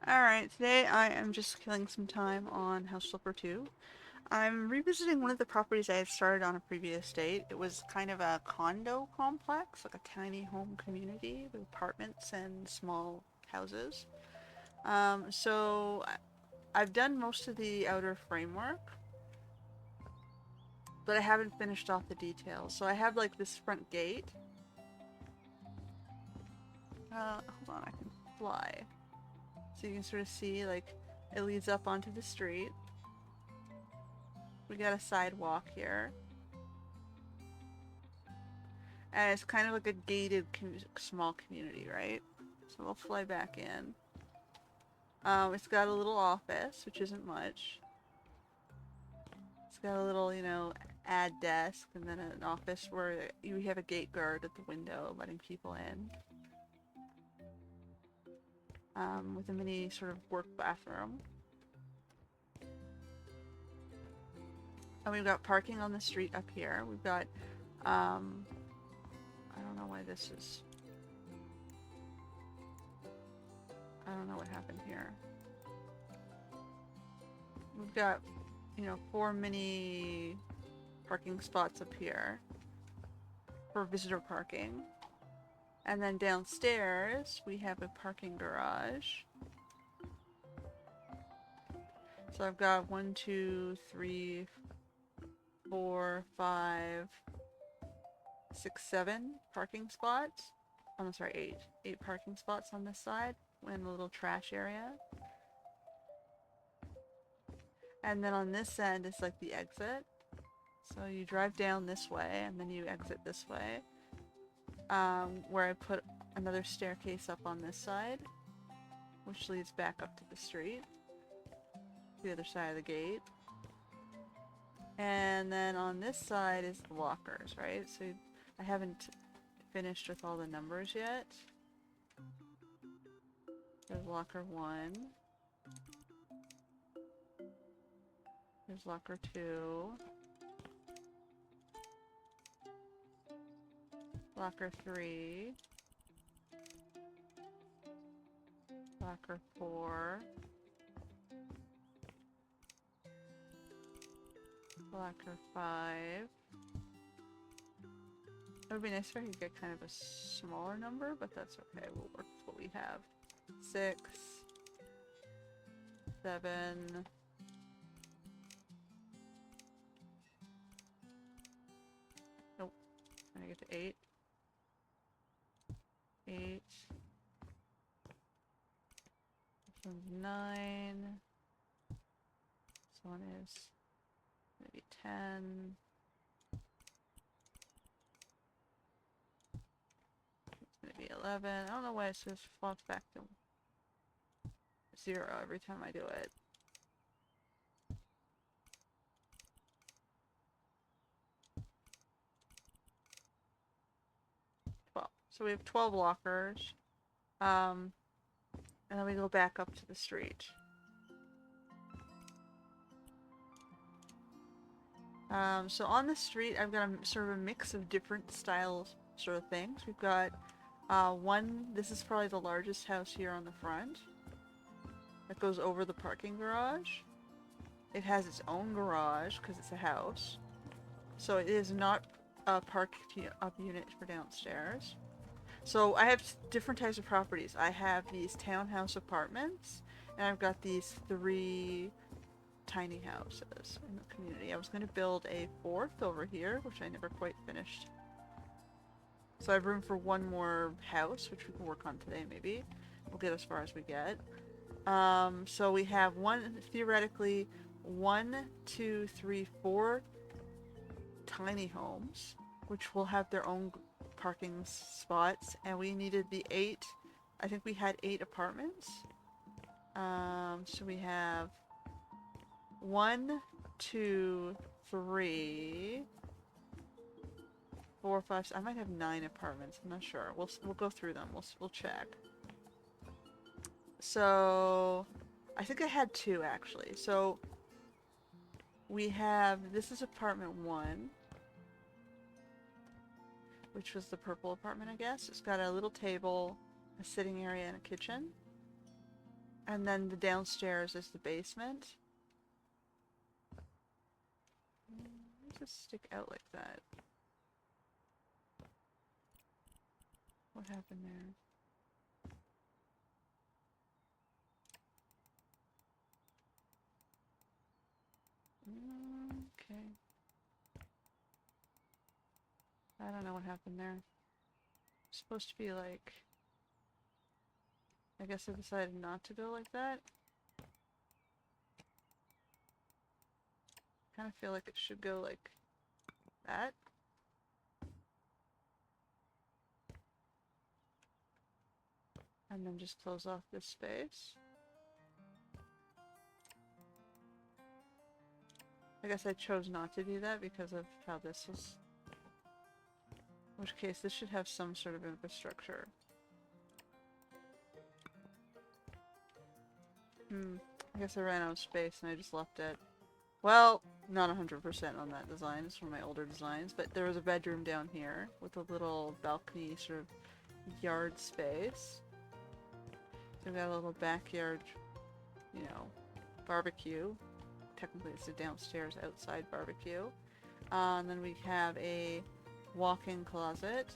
Alright, today I am just killing some time on House Flipper 2. I'm revisiting one of the properties I had started on a previous date. It was kind of a condo complex, like a tiny home community with apartments and small houses. I've done most of the outer framework, but I haven't finished off the details. So I have like this front gate. Hold on, I can fly. So you can sort of see like it leads up onto the street. We got a sidewalk here. And it's kind of like a gated small community, right? So we'll fly back in. It's got a little office, which isn't much. It's got a little, ad desk, and then an office where you have a gate guard at the window letting people in. With a mini sort of work bathroom. And we've got parking on the street up here. We've got, I don't know why this is... I don't know what happened here. We've got, 4 mini parking spots up here for visitor parking. And then downstairs, we have a parking garage. So I've got 1, 2, 3, 4, 5, 6, 7 parking spots. Oh, I'm sorry, 8. 8 parking spots on this side in the little trash area. And then on this end is like the exit. So you drive down this way and then you exit this way. Where I put another staircase up on this side, which leads back up to the street, the other side of the gate. And then on this side is the lockers, right? So I haven't finished with all the numbers yet. There's locker 1. There's locker 2. Locker 3. Locker 4. Locker 5. It would be nice if I could get kind of a smaller number, but that's okay. We'll work with what we have. 6. 7. Nope. Can I get to 8? 8. This one's 9. This one is maybe 10. Maybe 11. I don't know why it says flops back to 0 every time I do it. So we have 12 lockers. And then we go back up to the street. So on the street, I've got a sort of a mix of different styles, sort of things. We've got this is probably the largest house here on the front. That goes over the parking garage. It has its own garage because it's a house. So it is not a park up unit for downstairs. So I have different types of properties. I have these townhouse apartments, and I've got these 3 tiny houses in the community. I was going to build a 4th over here, which I never quite finished. So I have room for 1 more house, which we can work on today maybe. We'll get as far as we get. So we have theoretically 1, 2, 3, 4 tiny homes, which will have their own parking spots, and we needed the 8. I think we had 8 apartments. So we have 1, 2, 3, 4, 5. I might have 9 apartments. I'm not sure. We'll go through them. We'll check. So I think I had 2 actually. So we have, this is apartment 1, which was the purple apartment, I guess. It's got a little table, a sitting area, and a kitchen. And then the downstairs is the basement. Why does it stick out like that? What happened there? Okay. I don't know what happened there. It's supposed to be like... I guess I decided not to go like that. Kind of feel like it should go like that. And then just close off this space. I guess I chose not to do that because of how this is. In which case, this should have some sort of infrastructure. I guess I ran out of space and I just left it. Well, not 100% on that design. It's one of my older designs, but there was a bedroom down here with a little balcony sort of yard space. So we've got a little backyard, you know, barbecue. Technically it's a downstairs outside barbecue. And then we have a walk-in closet.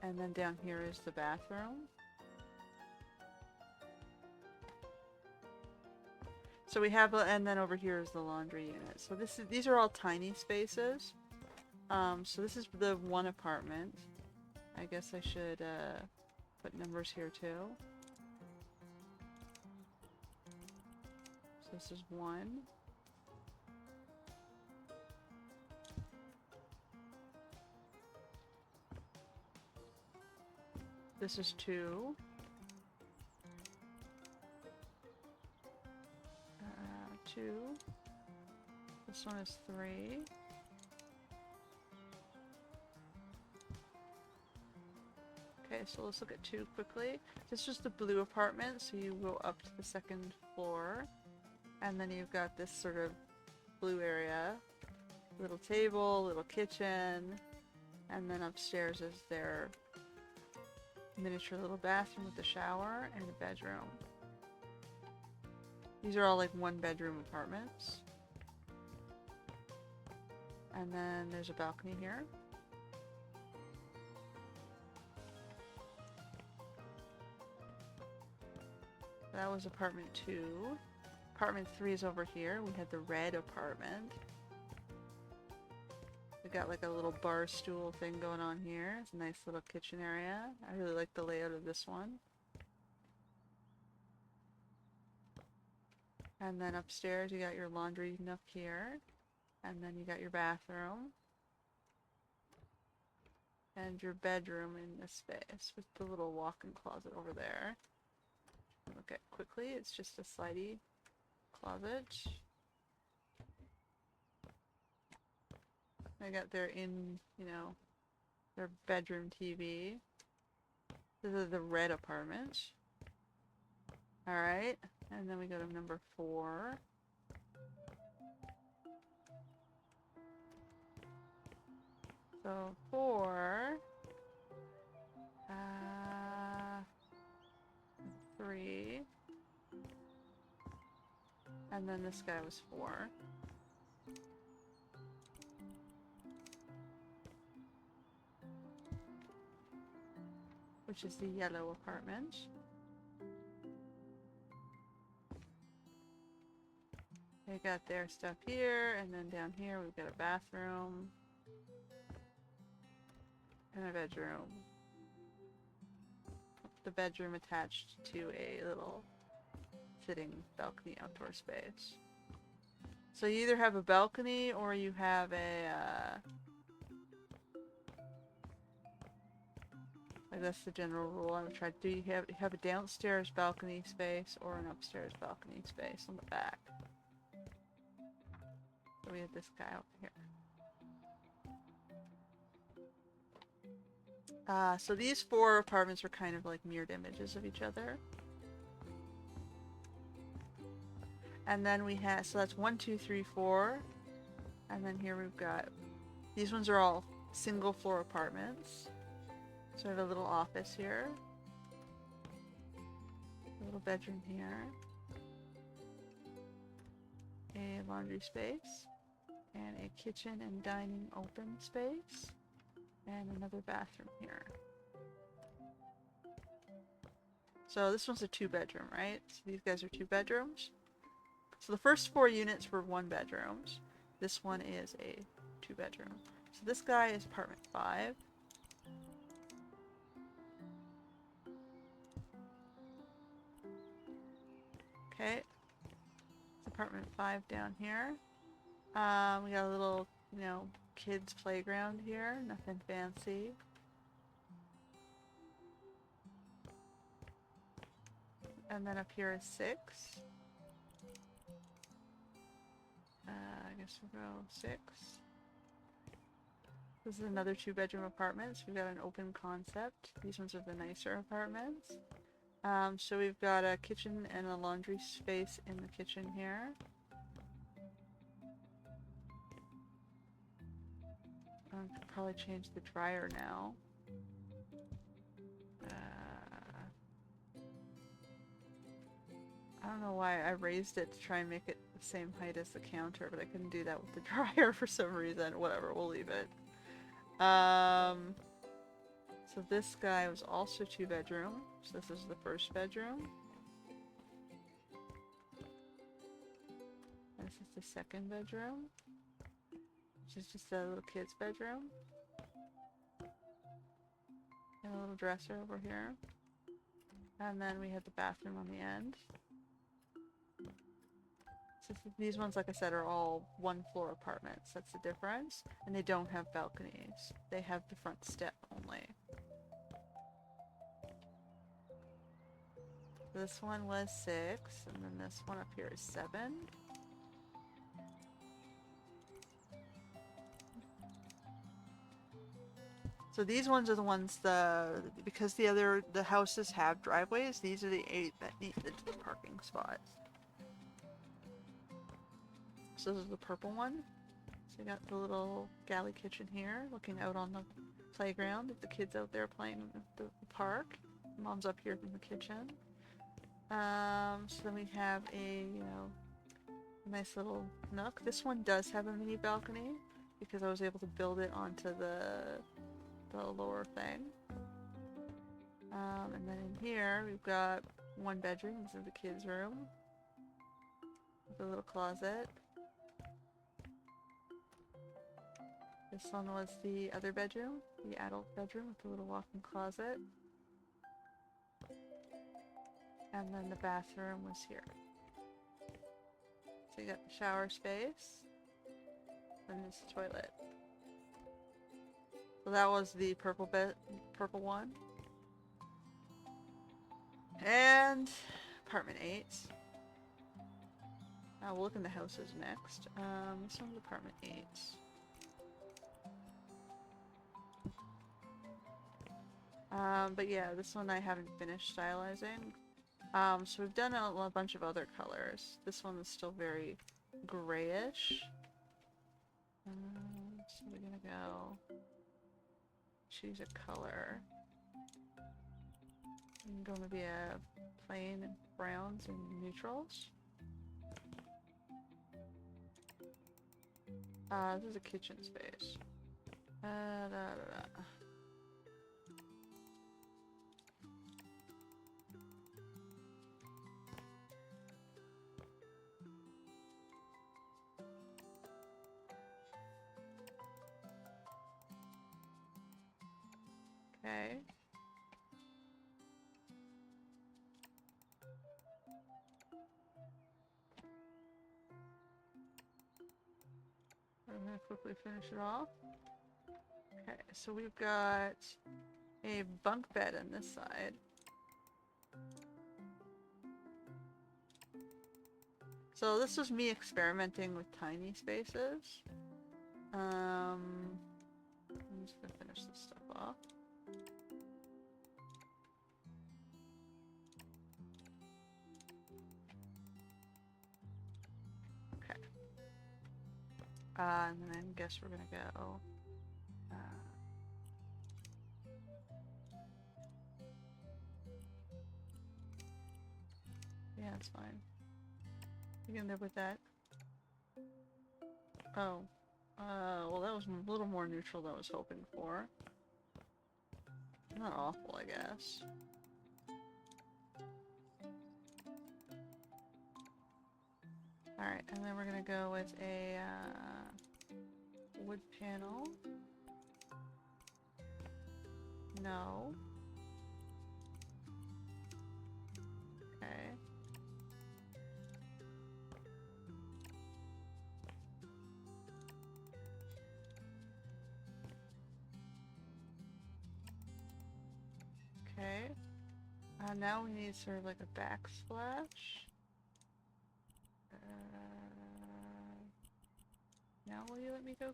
And then down here is the bathroom. So we have, and then over here is the laundry unit. So these are all tiny spaces. So this is the one apartment. I guess I should put numbers here too. So this is 1. This is 2. 2. This one is 3. Okay, so let's look at 2 quickly. This is the blue apartment, so you go up to the 2nd floor. And then you've got this sort of blue area. Little table, little kitchen. And then upstairs is their miniature little bathroom with a shower and a bedroom. These are all like 1-bedroom apartments. And then there's a balcony here. That was apartment 2. Apartment 3 is over here. We had the red apartment. We got like a little bar stool thing going on here. It's a nice little kitchen area. I really like the layout of this one. And then upstairs you got your laundry nook here. And then you got your bathroom. And your bedroom in this space with the little walk-in closet over there. Look at quickly, it's just a slidey closet. I got their their bedroom TV. This is the red apartment. Alright, and then we go to number 4. So 4, 3, and then this guy was 4. Which is the yellow apartment. They got their stuff here, and then down here we've got a bathroom. And a bedroom. The bedroom attached to a little sitting balcony outdoor space. So you either have a balcony or you have a like that's the general rule I would try to do. You have a downstairs balcony space or an upstairs balcony space on the back. So we have this guy over here. So these 4 apartments are kind of like mirrored images of each other. And then we have, so that's 1, 2, 3, 4. And then here we've got, these ones are all single floor apartments. So I have a little office here. little bedroom here. A laundry space. And a kitchen and dining open space. And another bathroom here. So this one's a 2-bedroom, right? So these guys are 2 bedrooms. So the first 4 units were 1 bedrooms. This one is a 2-bedroom. So this guy is apartment 5. Okay. It's apartment 5 down here. We got a little, you know, kids playground here. Nothing fancy. And then up here is 6. I guess we'll go 6. This is another 2-bedroom apartment, so we've got an open concept. These ones are the nicer apartments. So we've got a kitchen and a laundry space in the kitchen here. I could probably change the dryer now. I don't know why I raised it to try and make it the same height as the counter, but I couldn't do that with the dryer for some reason. Whatever, we'll leave it. So this guy was also 2-bedroom. So this is the first bedroom. And this is the second bedroom, which is just a little kid's bedroom. And a little dresser over here. And then we had the bathroom on the end. So these ones, like I said, are all 1-floor apartments. That's the difference. And they don't have balconies. They have the front step only. This one was 6, and then this one up here is 7. So these ones are the ones because the houses have driveways, these are the 8 that need the parking spots. So this is the purple one. So you got the little galley kitchen here, looking out on the playground if the kids out there playing in the park. Mom's up here in the kitchen. So then we have a, you know, nice little nook. This one does have a mini balcony because I was able to build it onto the lower thing. And then in here we've got 1 bedroom. This is the kids' room with a little closet. This one was the other bedroom, the adult bedroom with the little walk-in closet. And then the bathroom was here. So you got the shower space, and this toilet. So that was the purple one. And apartment 8. We'll look in the houses next. This one's apartment 8. But yeah, this one I haven't finished stylizing. So we've done a bunch of other colors. This one is still very grayish. So we're gonna go choose a color. We can go maybe a plain browns and neutrals. This is a kitchen space. Okay. I'm gonna quickly finish it off. Okay, so we've got a bunk bed on this side. So this was me experimenting with tiny spaces. I'm just gonna finish this stuff off. Okay. And then I guess we're gonna go. Yeah, it's fine. You can live with that. Oh. Well that was a little more neutral than I was hoping for. Not awful, I guess. Alright, and then we're gonna go with a wood panel. No. Okay. Okay. Now we need sort of like a backsplash. Now will you let me go?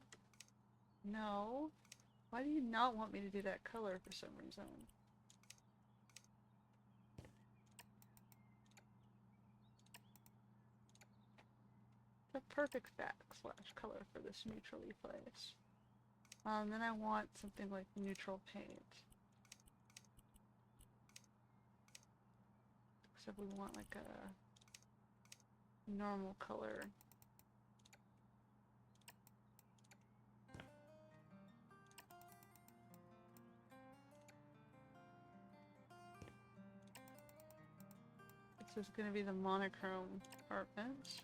No. Why do you not want me to do that color for some reason? The perfect backsplash color for this neutrally place. Then I want something like neutral paint. Except we want like a normal color. This is going to be the monochrome apartment.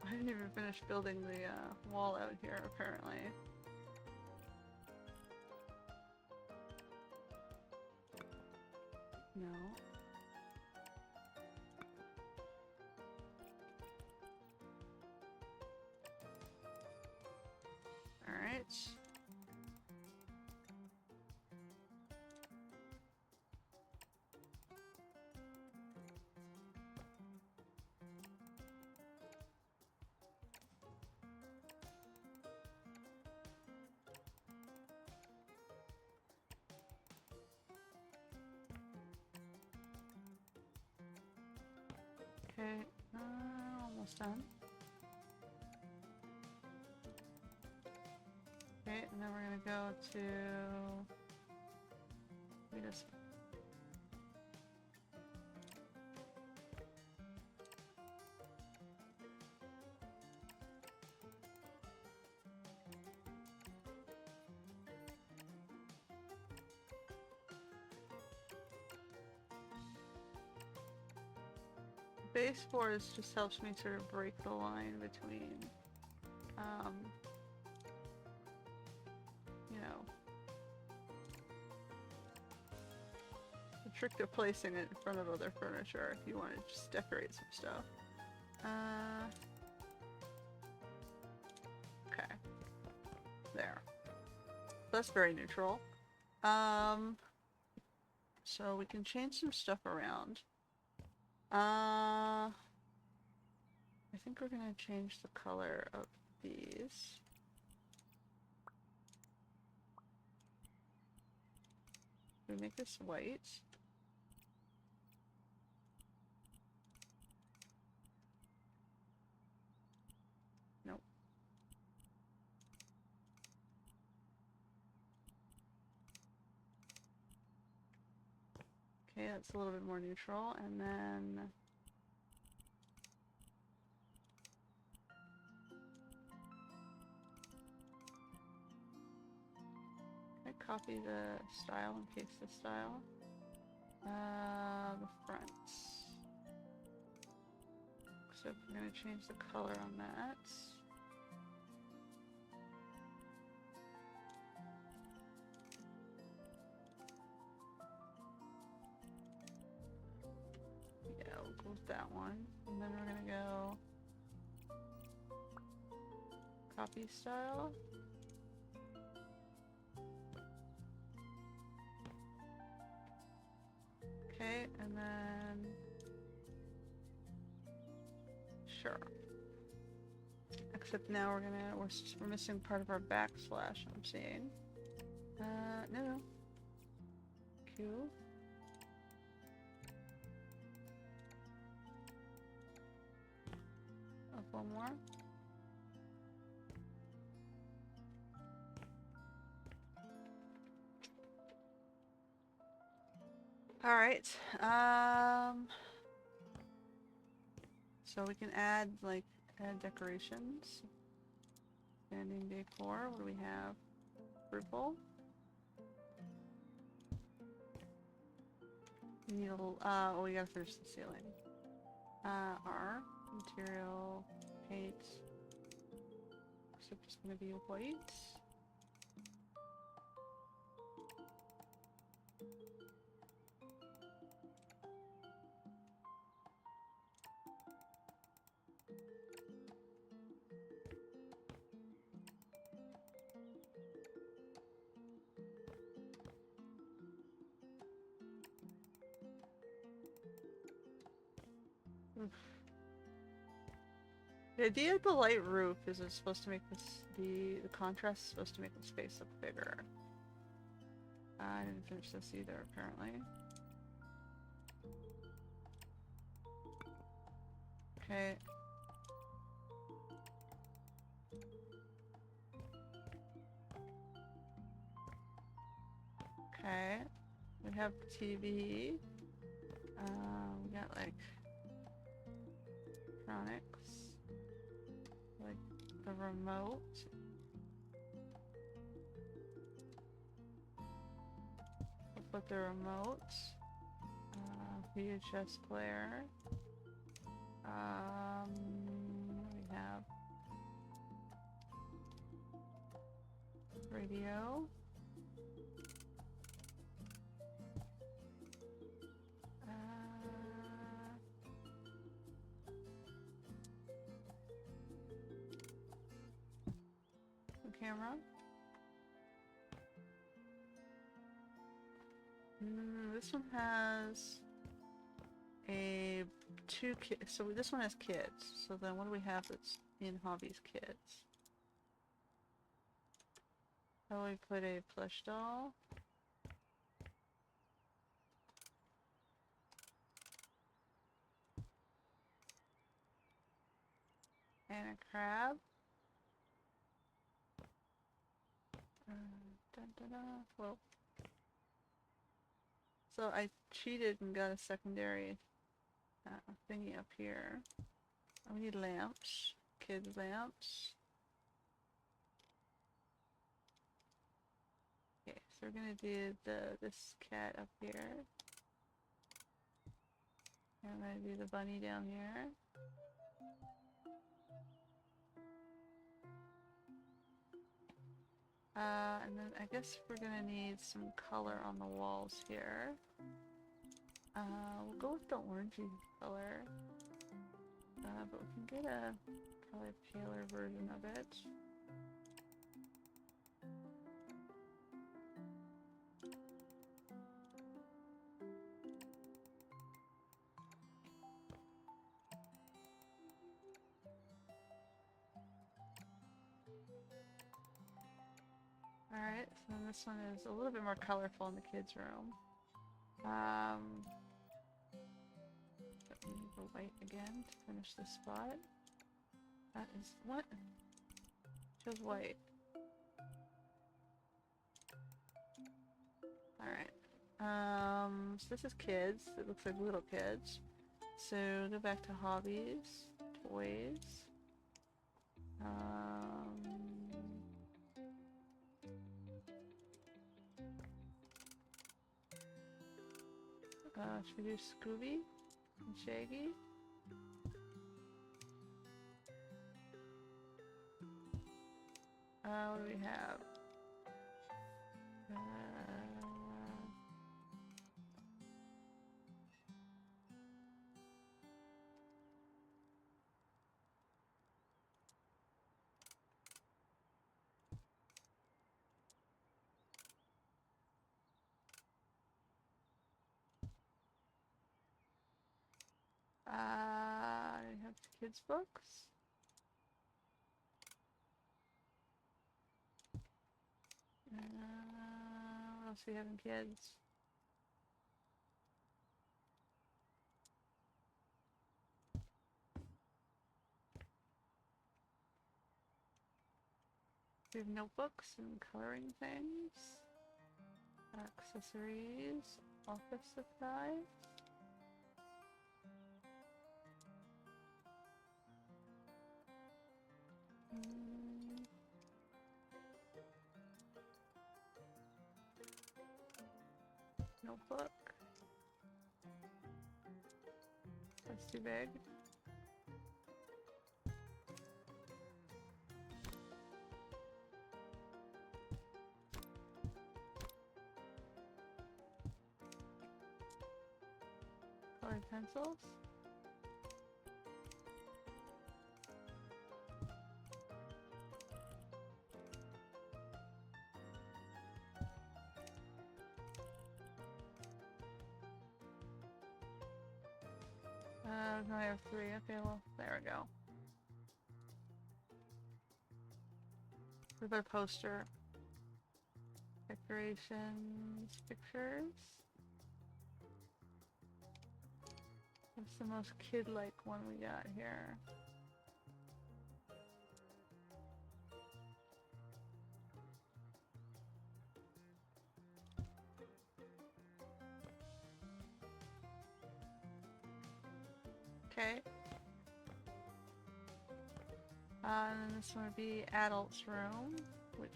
I didn't even finish building the wall out here, apparently. No. Alright. Okay, almost done. Okay, and then we're gonna go to... We just... Baseboards just helps me sort of break the line between, you know, the trick to placing it in front of other furniture if you want to just decorate some stuff. Okay. There. That's very neutral. So we can change some stuff around. I think we're gonna change the color of these. We make this white. Nope. Okay, that's a little bit more neutral, and then I copy the style and paste the style. The front. So we're gonna change the color on that. Yeah, we'll go with that one. And then we're gonna go copy style. Okay, and then sure. Except now we're missing part of our backslash, I'm seeing. No. Q. Up one more. Alright, so we can add decorations. Standing decor, what do we have? Purple. We need a little, oh, we gotta finish the ceiling. R, material, paint. Except it's gonna be white. Oof. The idea of the light roof is it's supposed to make the contrast is supposed to make the space look bigger. I didn't finish this either, apparently. Okay. Okay. We have TV. We got electronics. Like the remote. We'll put the remote. VHS player. What do we have? Radio. Camera. This one has two kids. So this one has kids. So then what do we have that's in hobbies kids? How do we put a plush doll? And a crab. Whoa. So I cheated and got a secondary thingy up here. Oh, we need lamps. Kids lamps. Okay, so we're gonna do this cat up here. And I'm gonna do the bunny down here. And then I guess we're gonna need some color on the walls here. We'll go with the orangey color. But we can get probably a paler version of it. Alright, so then this one is a little bit more colorful in the kids' room. We need the white again to finish the spot. That is what? Feels white. Alright. So this is kids. It looks like little kids. So go back to hobbies, toys. Should we do Scooby and Shaggy? What do we have? I have kids' books. must be having kids. We have notebooks and coloring things. Accessories. Office supplies. Notebook. That's too big. Colored pencils. No, I have 3. Okay, well, there we go. What about a poster? Decorations, pictures. What's the most kid-like one we got here? Okay. And then this one would be adult's room, which,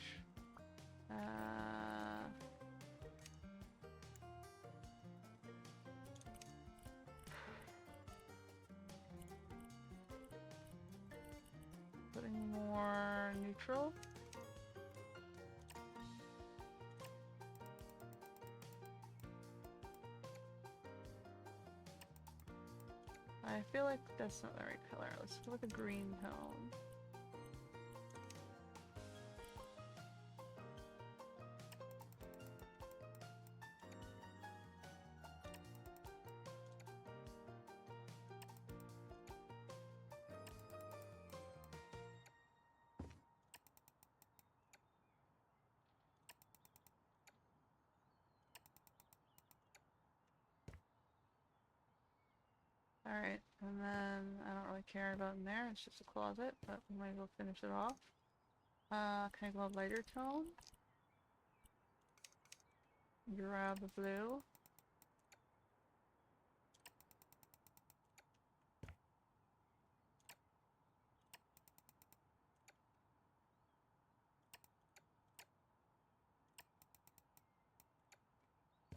putting more neutral. I feel like that's not the right color. Let's go with a green tone. Alright, and then I don't really care about in there, it's just a closet, but we might as well finish it off. Can I go a lighter tone? Grab the blue.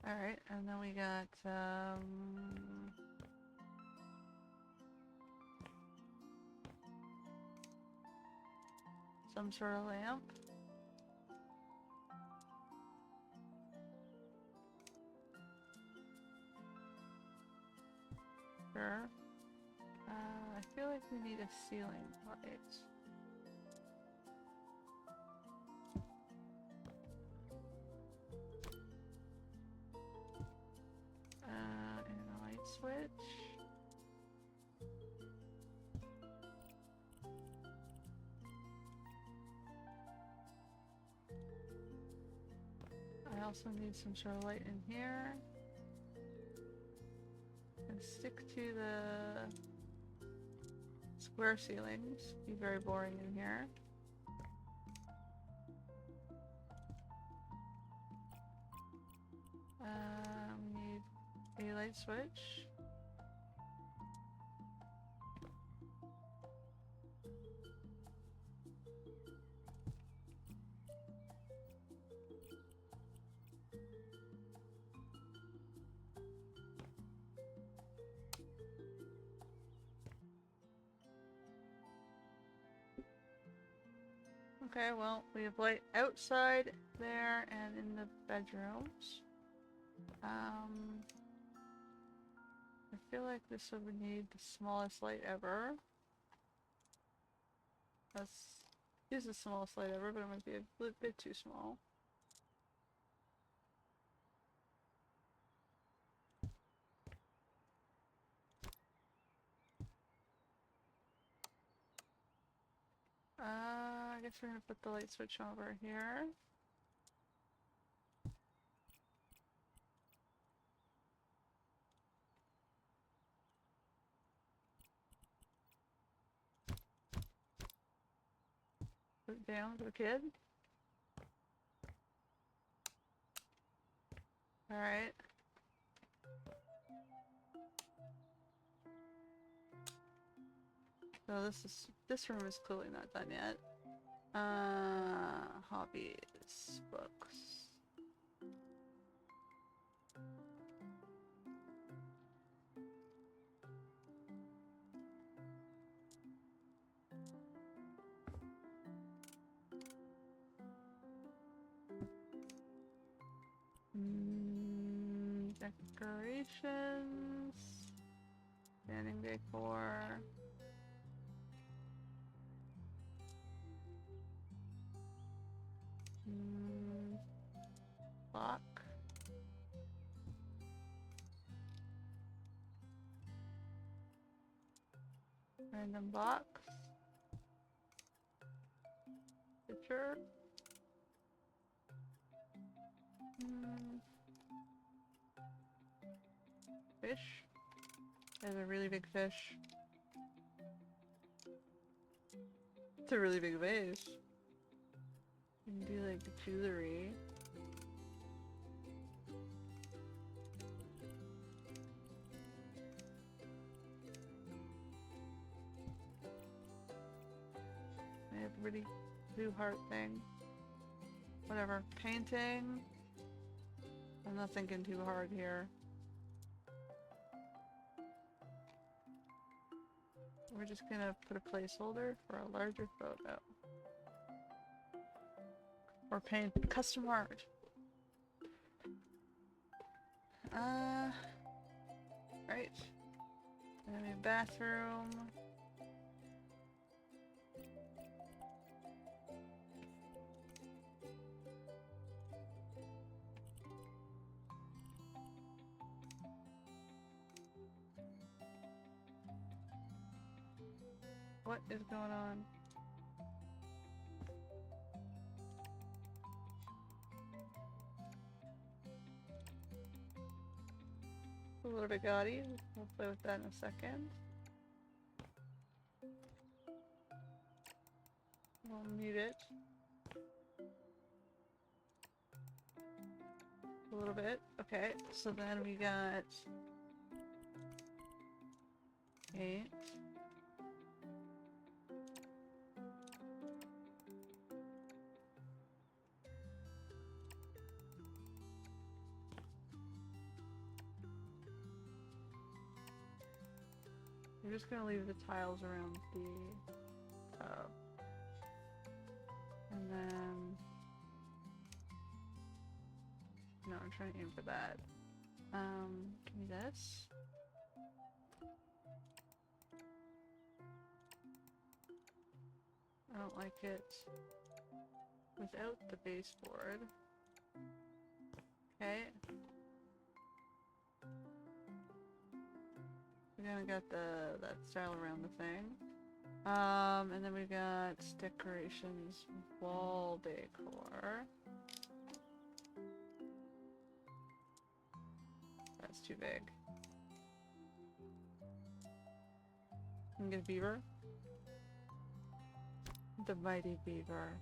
Alright, and then we got, some sort of lamp. Sure. I feel like we need a ceiling light. And a light switch. I also need some sort of light in here. And stick to the square ceilings. Be very boring in here. We need a light switch. Okay, well, we have light outside there and in the bedrooms. I feel like this would need the smallest light ever. This is the smallest light ever, but it might be a little bit too small. I guess we're gonna put the light switch over here. Put it down to the kid. Alright. So this room is clearly not done yet. Hobbies, books. Decorations. Standing decor. Clock. Random box. Picture. Fish. There's a really big fish. It's a really big fish. You can do like jewelry. I have a really blue heart thing. Whatever. Painting. I'm not thinking too hard here. We're just gonna put a placeholder for a larger photo. Or paint custom art. Right. And a bathroom. What is going on? A little bit gaudy. We'll play with that in a second. We'll mute it. A little bit. Okay, so then we got 8. We're just gonna leave the tiles around the tub. And then... No, I'm trying to aim for that. Give me this. I don't like it without the baseboard. Okay. We kind of got that style around the thing. And then we got decorations, wall decor. That's too big. Can we get a beaver? The mighty beaver.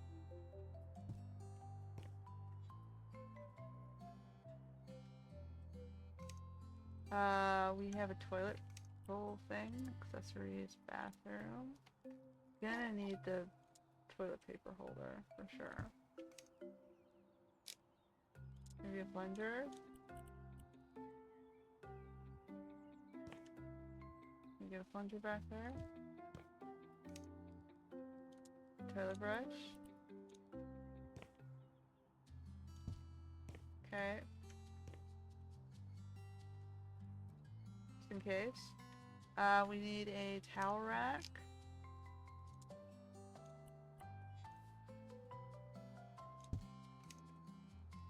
We have a toilet bowl thing, accessories, bathroom. Gonna need the toilet paper holder for sure. Maybe a plunger. Can you get a plunger back there? Toilet brush. Okay. Just in case. We need a towel rack.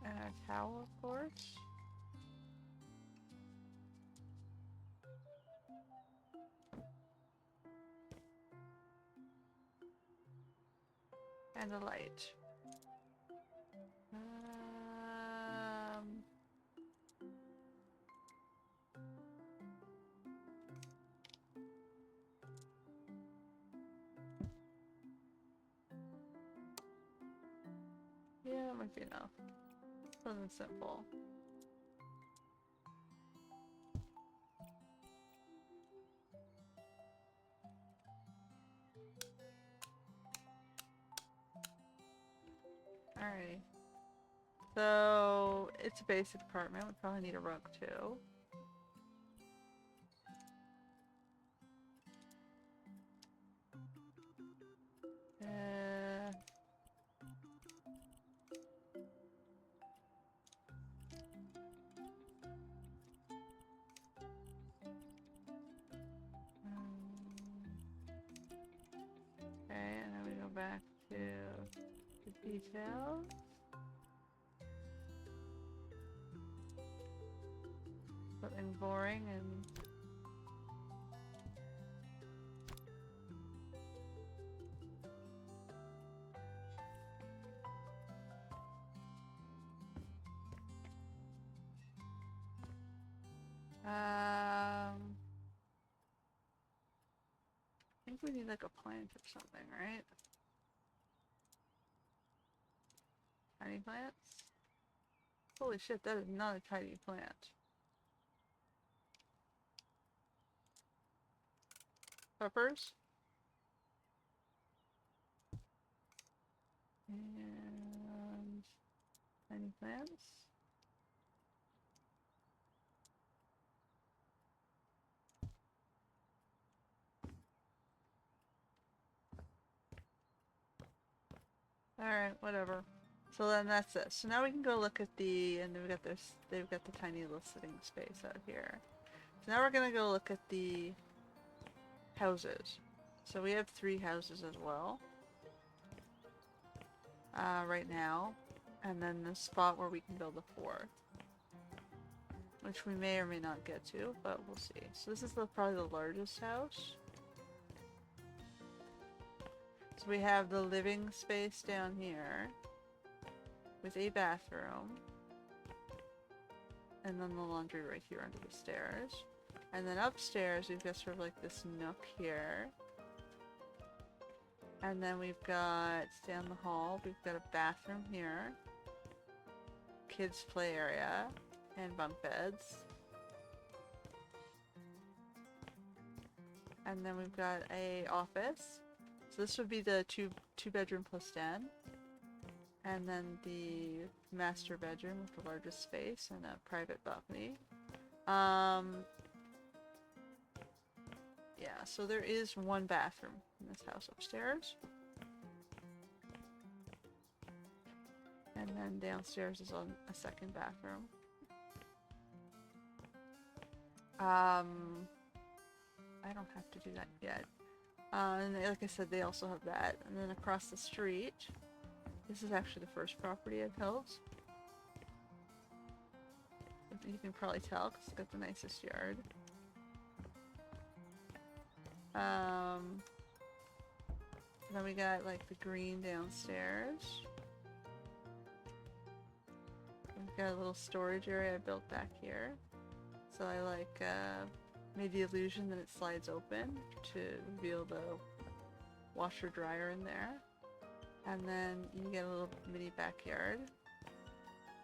And a towel, of course. And a light. Yeah, that might be enough. Something simple. Alrighty. So, it's a basic apartment. We probably need a rug too. Uh, okay, and then we go back to the details. Something boring and I think we need like a plant or something, right? Tiny plants? Holy shit, that is not a tiny plant. Peppers? And tiny plants? Alright, whatever. So then that's it. So now we can go look at the, and we've got this, they've got the tiny little sitting space out here. So now we're gonna go look at the houses. So we have 3 houses as well. Right now. And then the spot where we can build a 4th. Which we may or may not get to, but we'll see. So this is probably the largest house. So we have the living space down here. With a bathroom. And then the laundry right here under the stairs. And then upstairs we've got sort of like this nook here. And then we've got, down the hall, we've got a bathroom here. Kids play area. And bunk beds. And then we've got a office. So this would be the two bedroom plus den. And then the master bedroom with the largest space and a private balcony. Yeah, so there is 1 bathroom in this house upstairs. And then downstairs is on a 2nd bathroom. I don't have to do that yet. And like I said, they also have that. And then across the street, this is actually the first property I've held. You can probably tell because it's got the nicest yard. Then we got like the green downstairs. We've got a little storage area I built back here. So I like made the illusion that it slides open to reveal the washer dryer in there. And then you get a little mini backyard,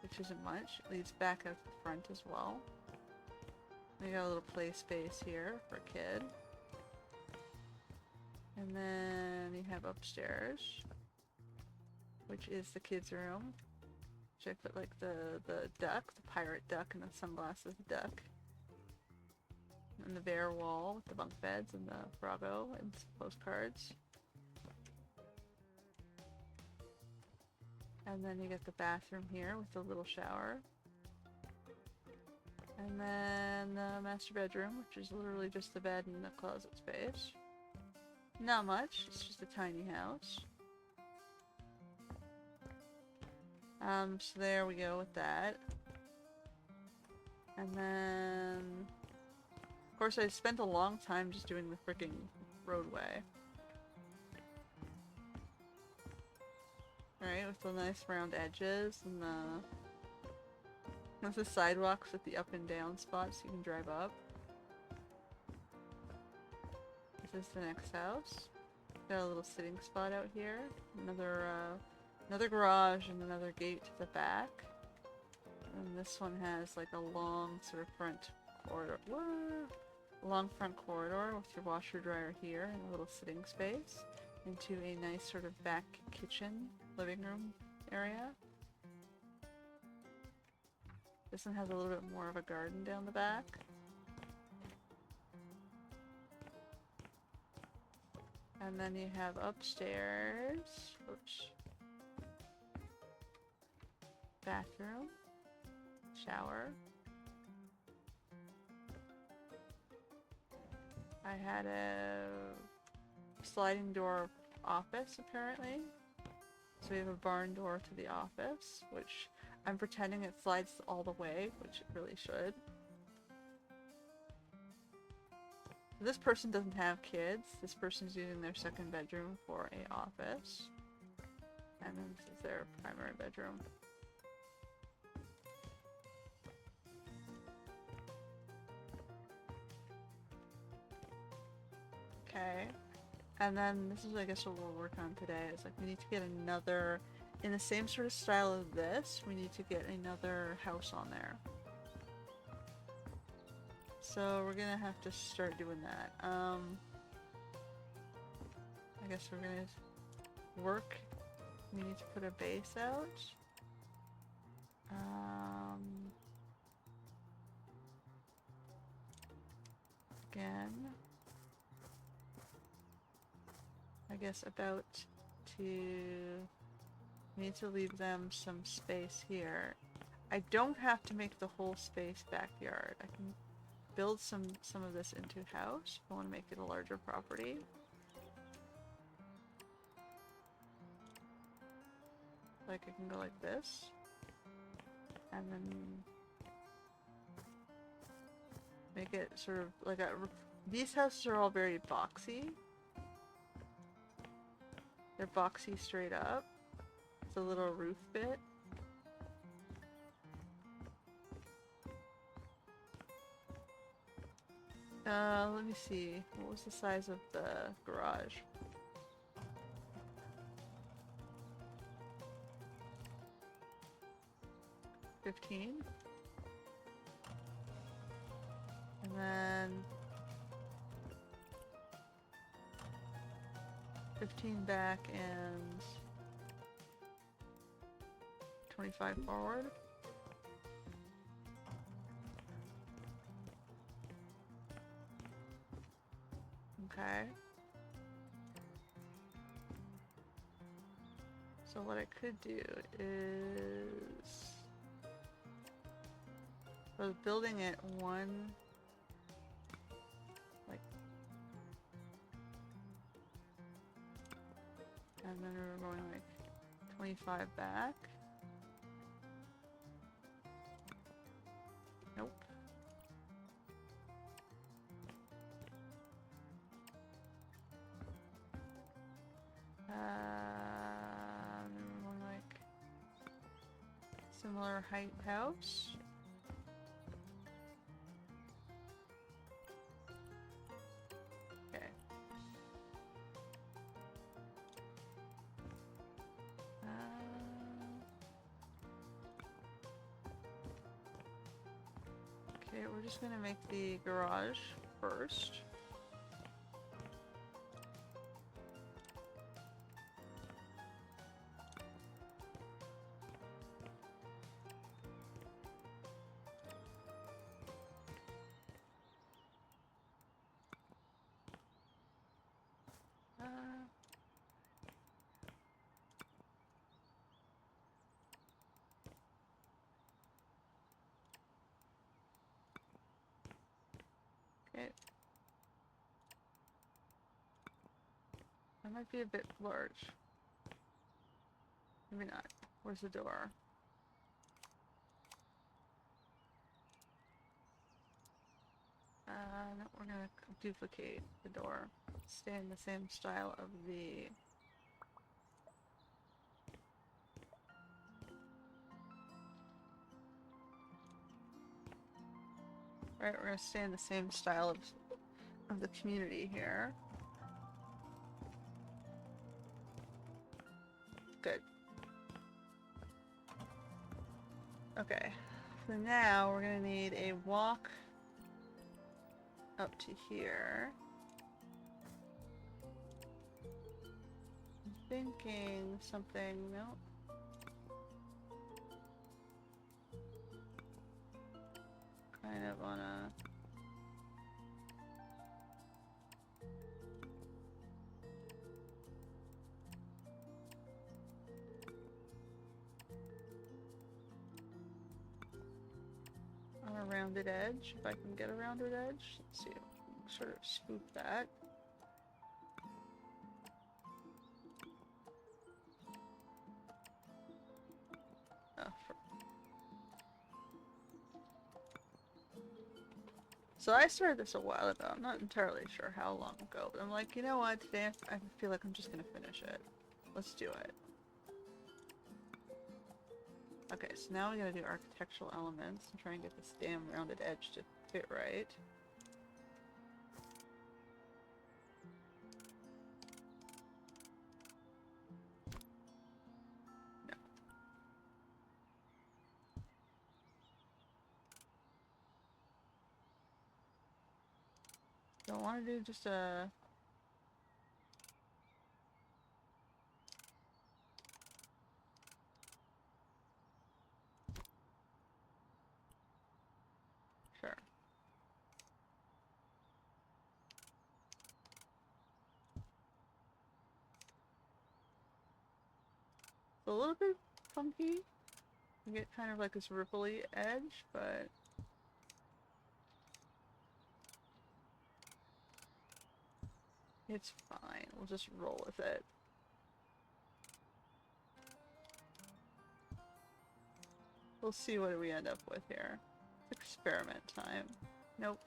which isn't much. It leads back out the front as well. We got a little play space here for a kid. And then you have upstairs, which is the kids' room. Which I put like the duck, the pirate duck, and the sunglasses duck. And the bare wall with the bunk beds and the Brago and some postcards. And then you get the bathroom here with the little shower. And then the master bedroom, which is literally just the bed and the closet space. Not much, it's just a tiny house. So there we go with that. And then, of course, I spent a long time just doing the freaking roadway. Right, with the nice round edges and the sidewalks with the up and down spots so you can drive up. This is the next house. Got a little sitting spot out here. Another Another garage and another gate to the back. And this one has like a long sort of front corridor. Whoa! Long front corridor with your washer dryer here and a little sitting space into a nice sort of back kitchen living room area. This one has a little bit more of a garden down the back. And then you have upstairs, oops, bathroom, shower. I had a sliding door office apparently. So we have a barn door to the office, which I'm pretending it slides all the way, which it really should. This person doesn't have kids. This person's using their second bedroom for a office. And then this is their primary bedroom. Okay. And then this is, I guess, what we'll work on today. Is like we need to get another, in the same sort of style of this, we need to get another house on there. So we're gonna have to start doing that. I guess we're gonna work. We need to put a base out. Again, I guess about to need to leave them some space here. I don't have to make the whole space backyard. I can build some of this into house if I want to make it a larger property. Like I can go like this, and then make it sort of like a. These houses are all very boxy. They're boxy straight up. It's a little roof bit. Let me see. What was the size of the garage? $15. And then 15 back and 25 forward. Okay. So what I could do is, I was building it one, like, and then we were going like 25 back. Nope. One like similar height house. Okay. Okay, we're just gonna make the garage first. Okay. That might be a bit large. Maybe not. Where's the door? No, we're gonna duplicate the door. Stay in the same style of the... Right, we're gonna stay in the same style of the community here. Good. Okay, so now we're gonna need a walk up to here. I'm thinking something, no. Kind of on a... on a rounded edge, if I can get a rounded edge. Let's see, sort of scoop that. So I started this a while ago. I'm not entirely sure how long ago, but I'm like, you know what, today I feel like I'm just gonna finish it. Let's do it. Okay, so now we gotta do architectural elements and try and get this damn rounded edge to fit right. No. So I want to do just a... Sure. It's a little bit funky. You get kind of like this ripply edge, but... it's fine. We'll just roll with it. We'll see what we end up with here. It's experiment time. Nope.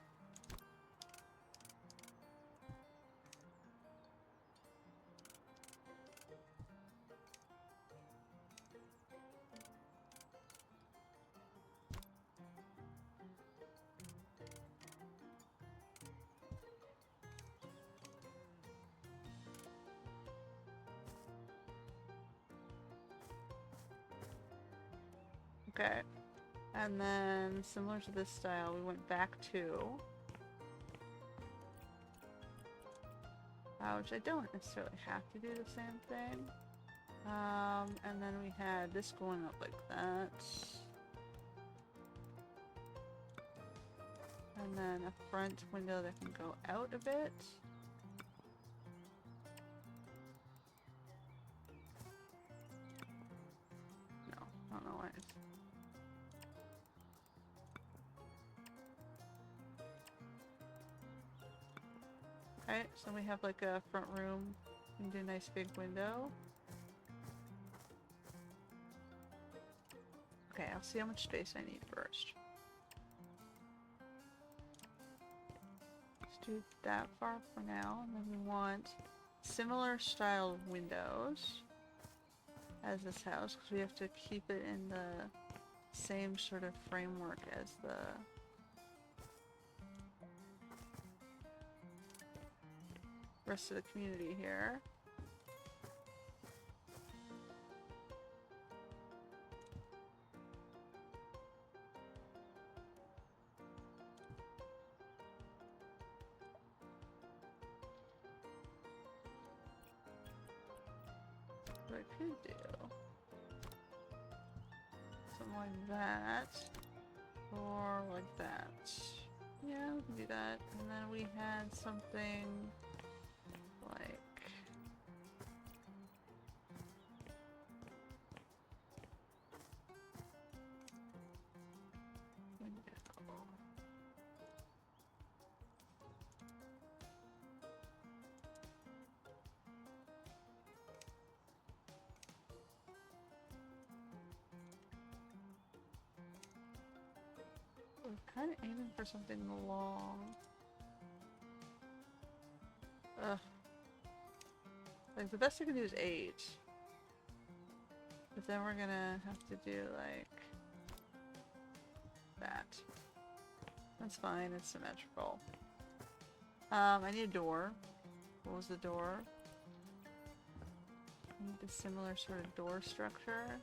Okay. And then, similar to this style, we went back to... which I don't necessarily have to do the same thing. And then we had this going up like that. And then a front window that can go out a bit. No, I don't know why it's... Okay, so we have like a front room. We can do a nice big window. Okay, I'll see how much space I need first. Let's do that far for now, and then we want similar style windows as this house, because we have to keep it in the same sort of framework as the rest of the community here. What I could do, something like that, or like that. Yeah, we can do that. And then we had something like... window. We're kind of aiming for something long. Ugh. Like, the best I can do is 8. But then we're gonna have to do, like... that. That's fine, it's symmetrical. I need a door. What was the door? I need a similar sort of door structure.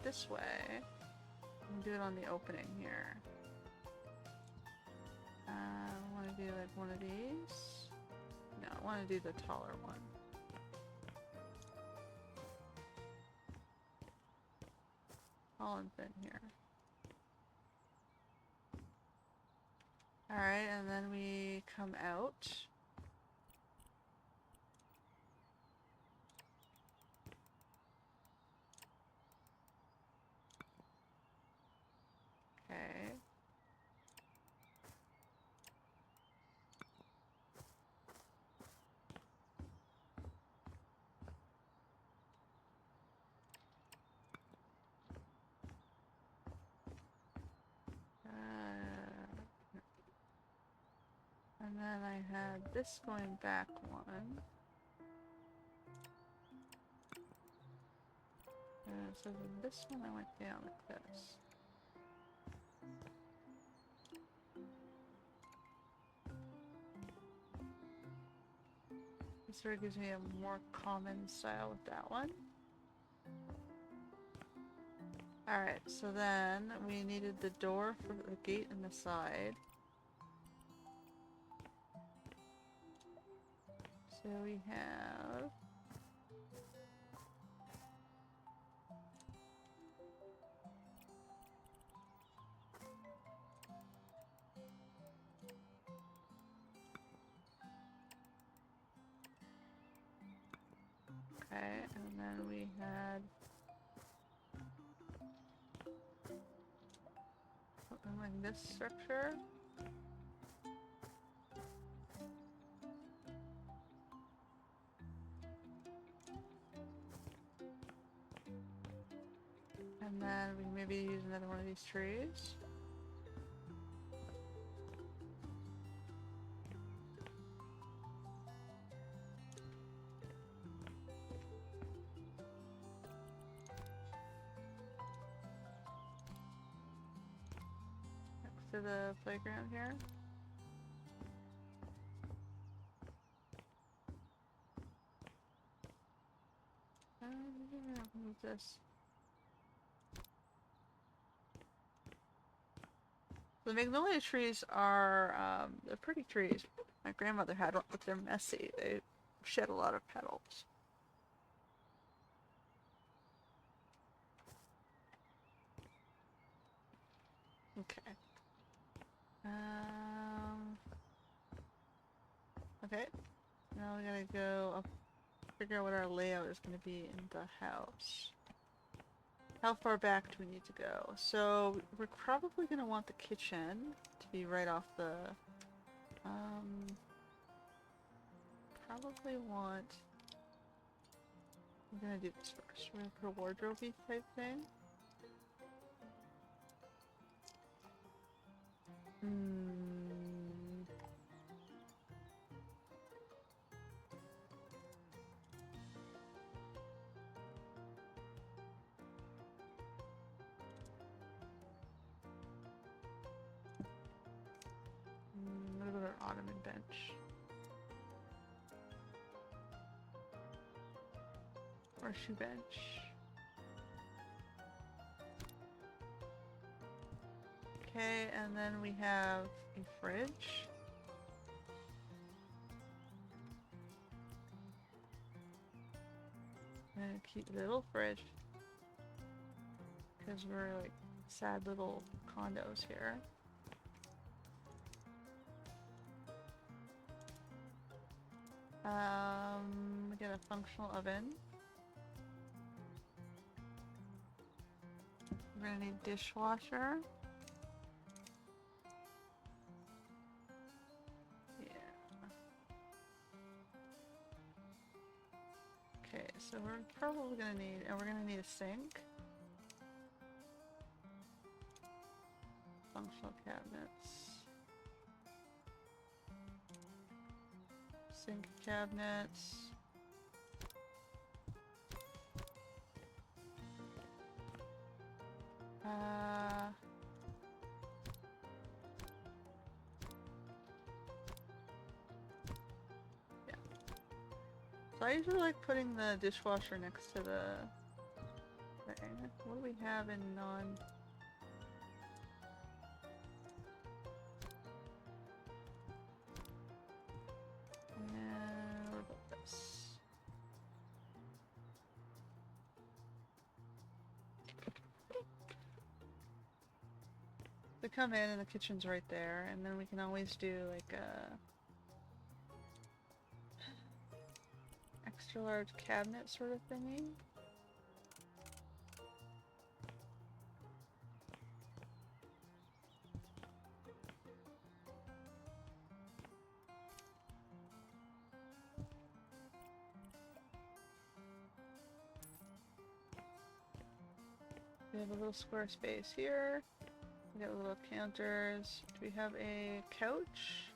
this way. And do it on the opening here. I want to do like one of these. No, I want to do the taller one. Tall and thin here. Alright, and then we come out. Okay. And then I had this going back one. So then this one I went down like this. This sort of gives me a more common style with that one. Alright, so then we needed the door for the gate in the side. So we have... Okay, and then we had... something like this structure. And then we maybe use another one of these trees. Next to the playground here. Move this. The magnolia trees are, they're pretty trees. My grandmother had one, but they're messy. They shed a lot of petals. Okay. Okay. Now we gotta go up, figure out what our layout is gonna be in the house. How far back do we need to go? So we're probably gonna want the kitchen to be right off the, probably want, I'm gonna do this first. We're gonna put a wardrobe-y type thing. What about our ottoman bench? Or a shoe bench? Okay, and then we have a fridge. And a cute little fridge. Because we're like sad little condos here. We get a functional oven. We're gonna need dishwasher. Yeah. Okay, so we're probably gonna need, and we're gonna need a sink. Functional cabinets. Sink cabinets. Yeah. So I usually like putting the dishwasher next to the thing. what do we have in non... And what about this? They come in and the kitchen's right there, and then we can always do like a extra large cabinet sort of thingy. We have a little square space here. We got little counters. Do we have a couch?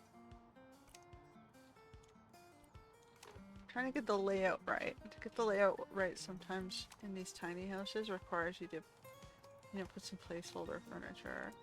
I'm trying to get the layout right. To get the layout right sometimes in these tiny houses requires you to, you know, put some placeholder furniture.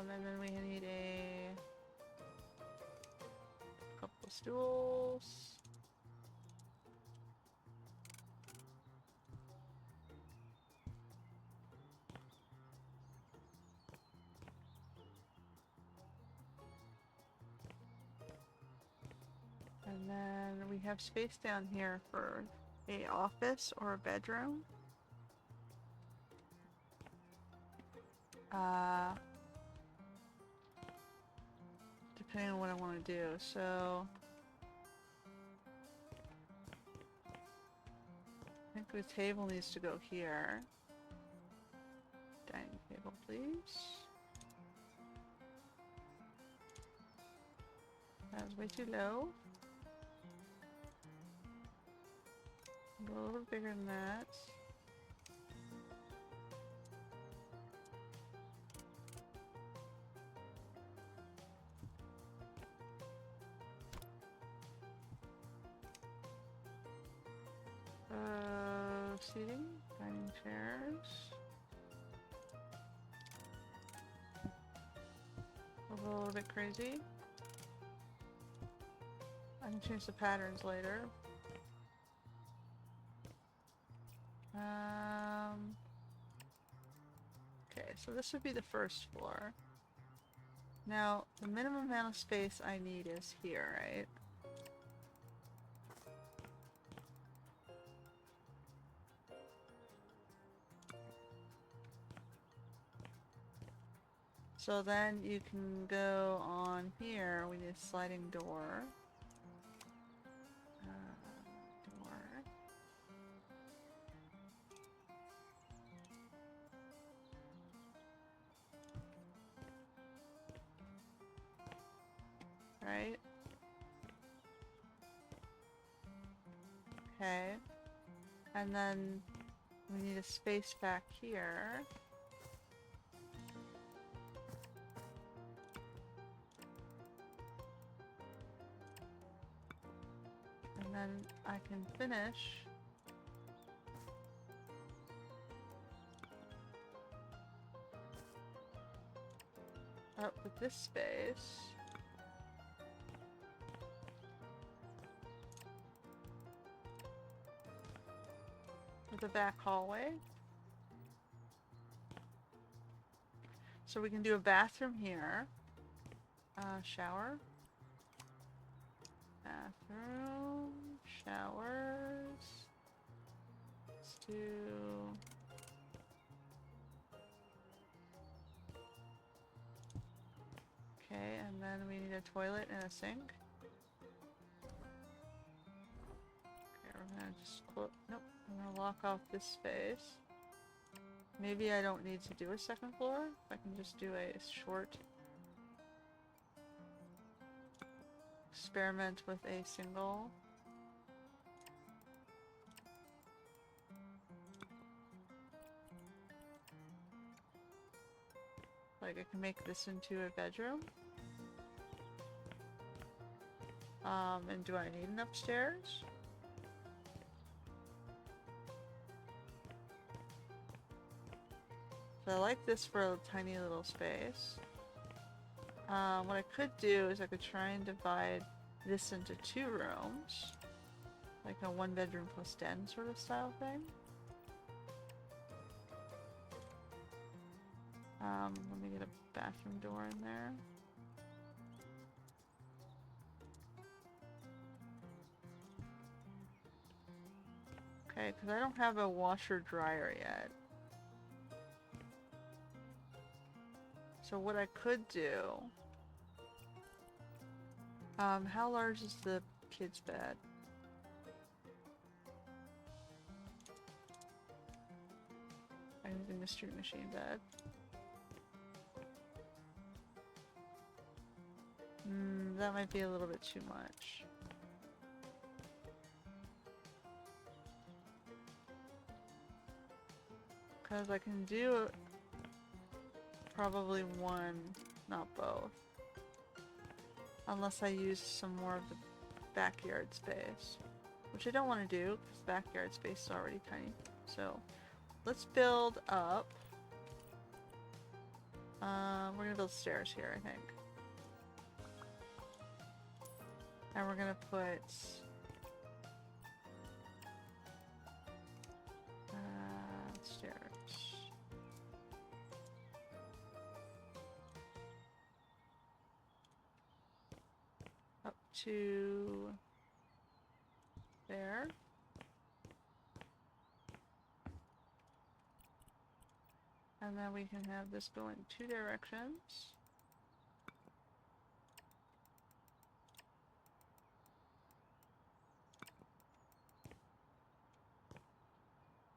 And then we need a couple of stools. And then we have space down here for a office or a bedroom. Depending on what I want to do. So I think the table needs to go here. Dining table, please. That was way too low. Go a little bigger than that. Seating, dining chairs. A little bit crazy. I can change the patterns later. Okay, so this would be the first floor. Now, the minimum amount of space I need is here, right? So then you can go on here, we need a sliding door. Right? Okay. And then we need a space back here. And then I can finish up with this space. With a back hallway. So we can do a bathroom here. Shower. Bathroom. Showers. Let's do... Okay, and then we need a toilet and a sink. Okay, we're gonna just close... Nope. I'm gonna lock off this space. Maybe I don't need to do a second floor. I can just do a short experiment with a single. Like I can make this into a bedroom. And do I need an upstairs? So I like this for a tiny little space. What I could do is I could try and divide this into 2 rooms. Like a 1 bedroom plus den sort of style thing. Let me get a bathroom door in there. Okay, because I don't have a washer dryer yet. So what I could do... how large is the kid's bed? I'm using the Mystery Machine bed. That might be a little bit too much. Because I can do probably one, not both. Unless I use some more of the backyard space. Which I don't want to do, because backyard space is already tiny. So, let's build up. We're gonna build stairs here, I think. And we're gonna put... stairs. Up to... there. And then we can have this go in 2 directions.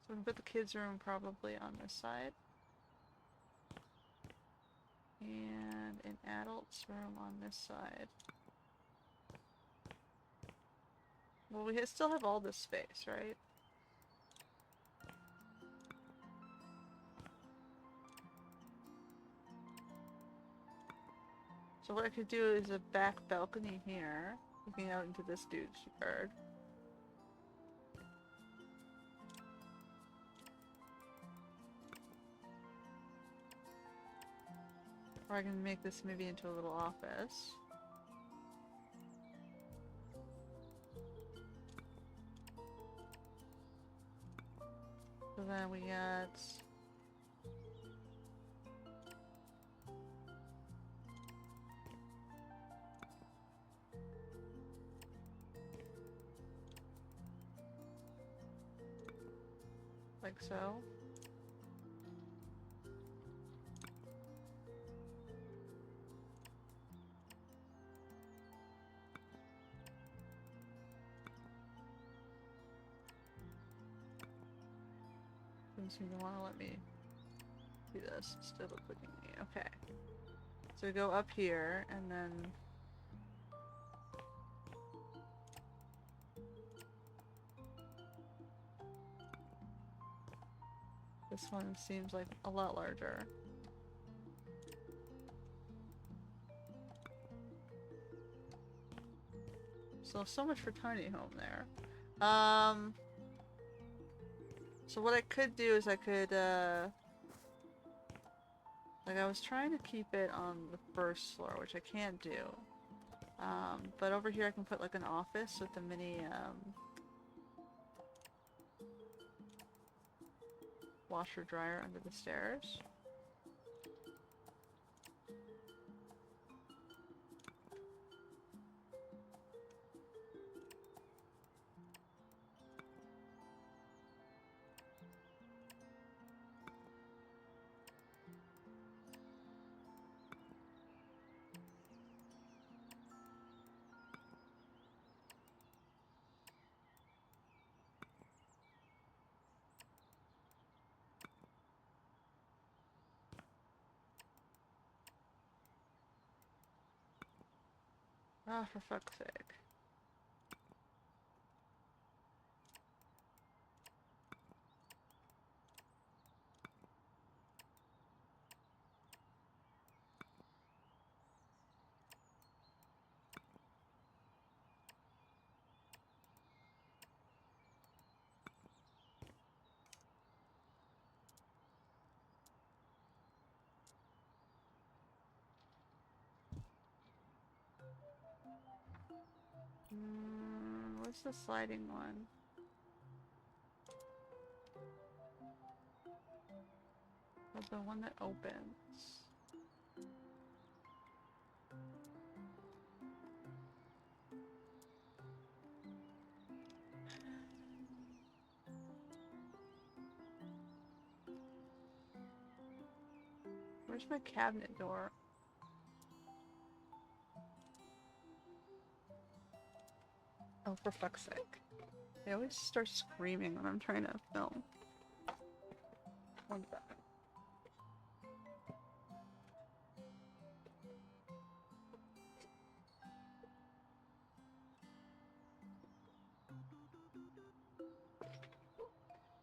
So we can put the kids' room probably on this side. And an adult's room on this side. Well, we still have all this space, right? So what I could do is a back balcony here, looking out into this dude's yard. Or I can make this maybe into a little office. So then we got... like so. Doesn't seem to want to let me do this instead of clicking me. Okay. So we go up here and then this one seems like a lot larger. So much for tiny home there. So what I could do is I could, like I was trying to keep it on the first floor, which I can't do. But over here I can put like an office with a mini, washer dryer under the stairs. Ah, for fuck's sake. What's the sliding one? Oh, the one that opens. Where's my cabinet door? Oh, for fuck's sake. They always start screaming when I'm trying to film. One second.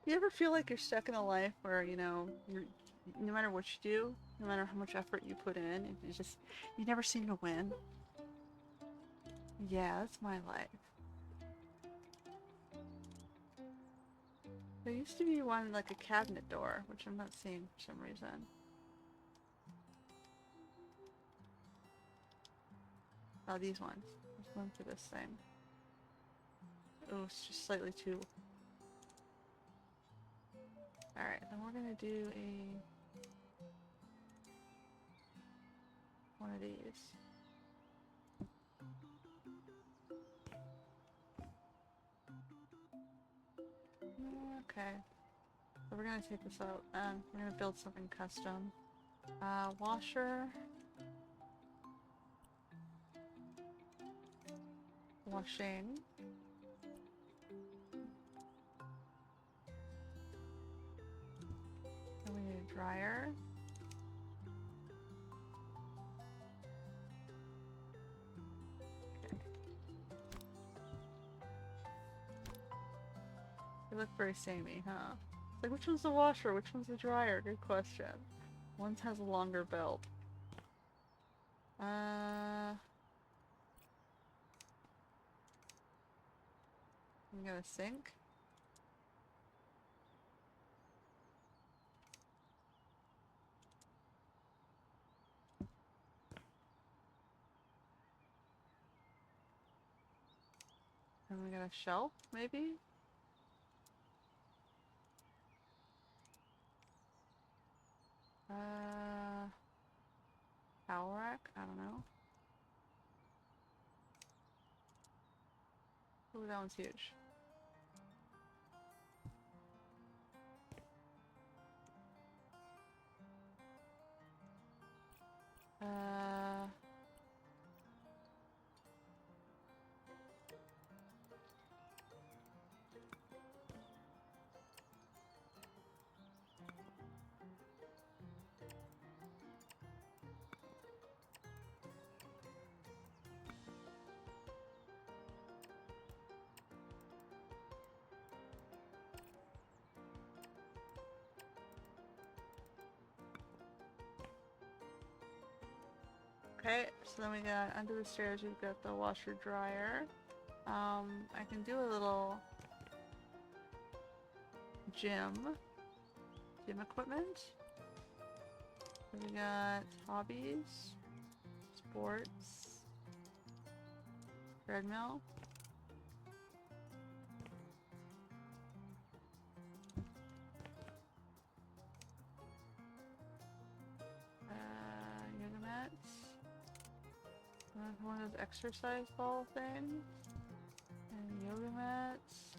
You ever feel like you're stuck in a life where, you know, no matter what you do, no matter how much effort you put in, you never seem to win? Yeah, that's my life. There used to be one, like a cabinet door, which I'm not seeing for some reason. Oh, these ones. Let's go into this thing. Oh, it's just slightly too... Alright, then we're gonna do one of these. Okay. So we're gonna take this out and we're gonna build something custom. Washer. Washing. Then we need a dryer. They look very samey, huh? It's like, which one's the washer? Which one's the dryer? Good question. One has a longer belt. We got a sink. And we got a shelf, maybe? Towel rack? I don't know. Ooh, that one's huge. Okay, so then we got under the stairs, we've got the washer dryer. I can do a little gym equipment. So we got hobbies, sports, treadmill. Yoga mats. One of those exercise ball things. And yoga mats.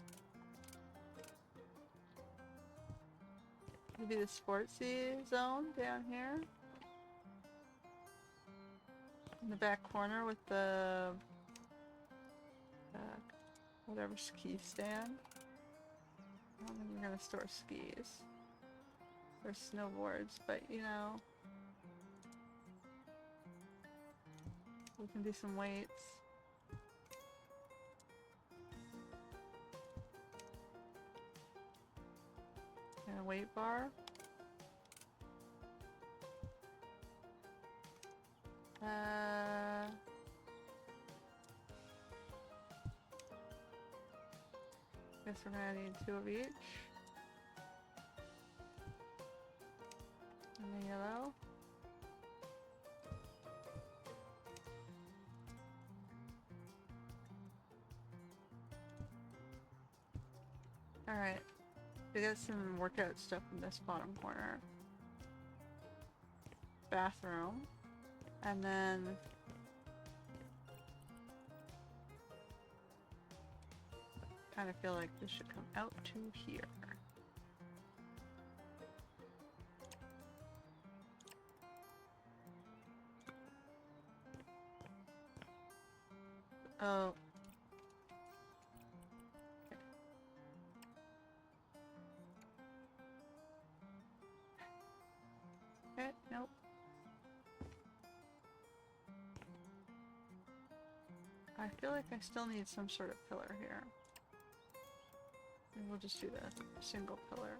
Maybe the sportsy zone down here. In the back corner with the whatever ski stand. I don't think we're gonna store skis or snowboards, but you know, we can do some weights. And a weight bar. Guess we're gonna need 2 of each. And the yellow. Alright, we got some workout stuff in this bottom corner. Bathroom. And then kind of feel like this should come out to here. Oh. Okay, nope. I feel like I still need some sort of pillar here. Maybe we'll just do the single pillar.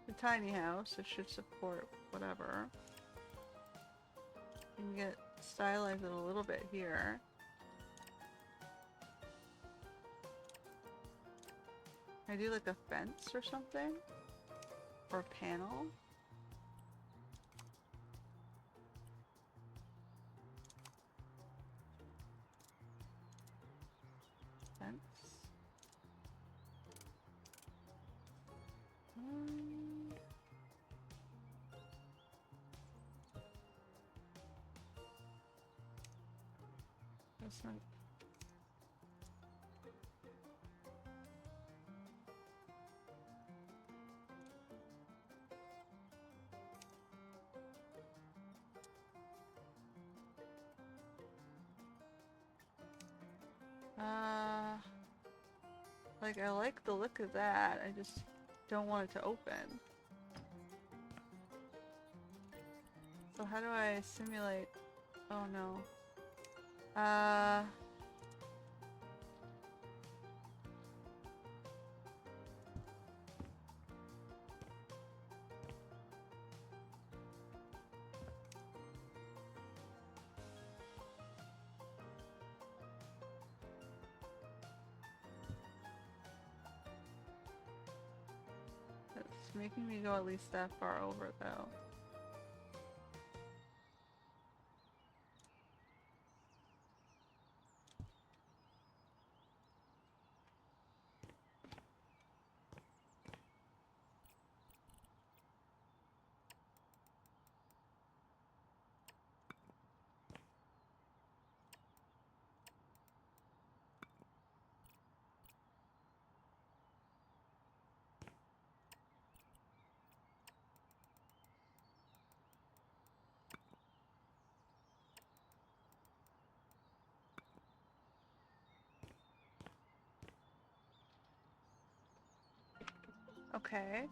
The tiny house, it should support whatever. You can get stylized it a little bit here. I do like a fence or something? Or a panel? Fence? That's not... Like, I like the look of that, I just don't want it to open. So how do I simulate... Oh no. It's making me go at least that far over though. Okay.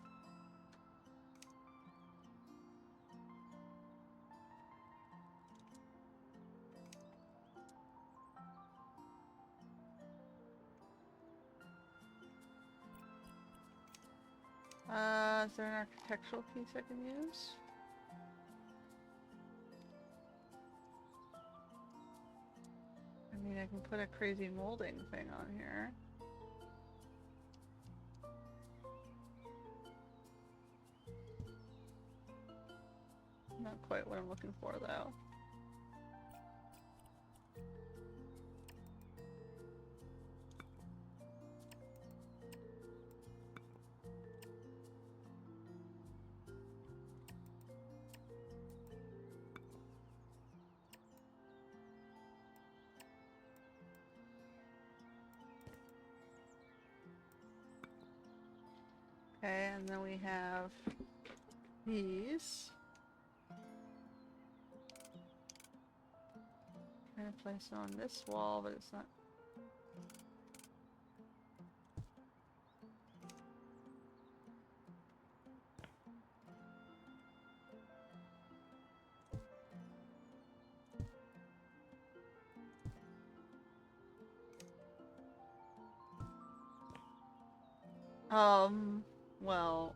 Is there an architectural piece I can use? I mean, I can put a crazy molding thing on here. Not quite what I'm looking for, though. Okay, and then we have these. I'm gonna place it on this wall, but it's not. Well.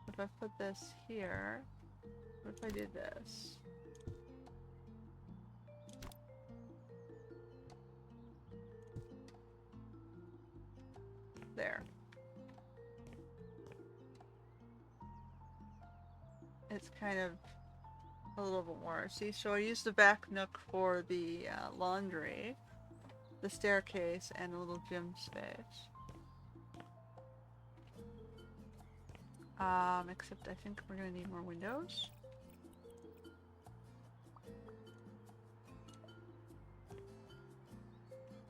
If I put this here, what if I did this? there. It's kind of a little bit more. See, so I used the back nook for the laundry, the staircase, and a little gym space. Except I think we're gonna need more windows.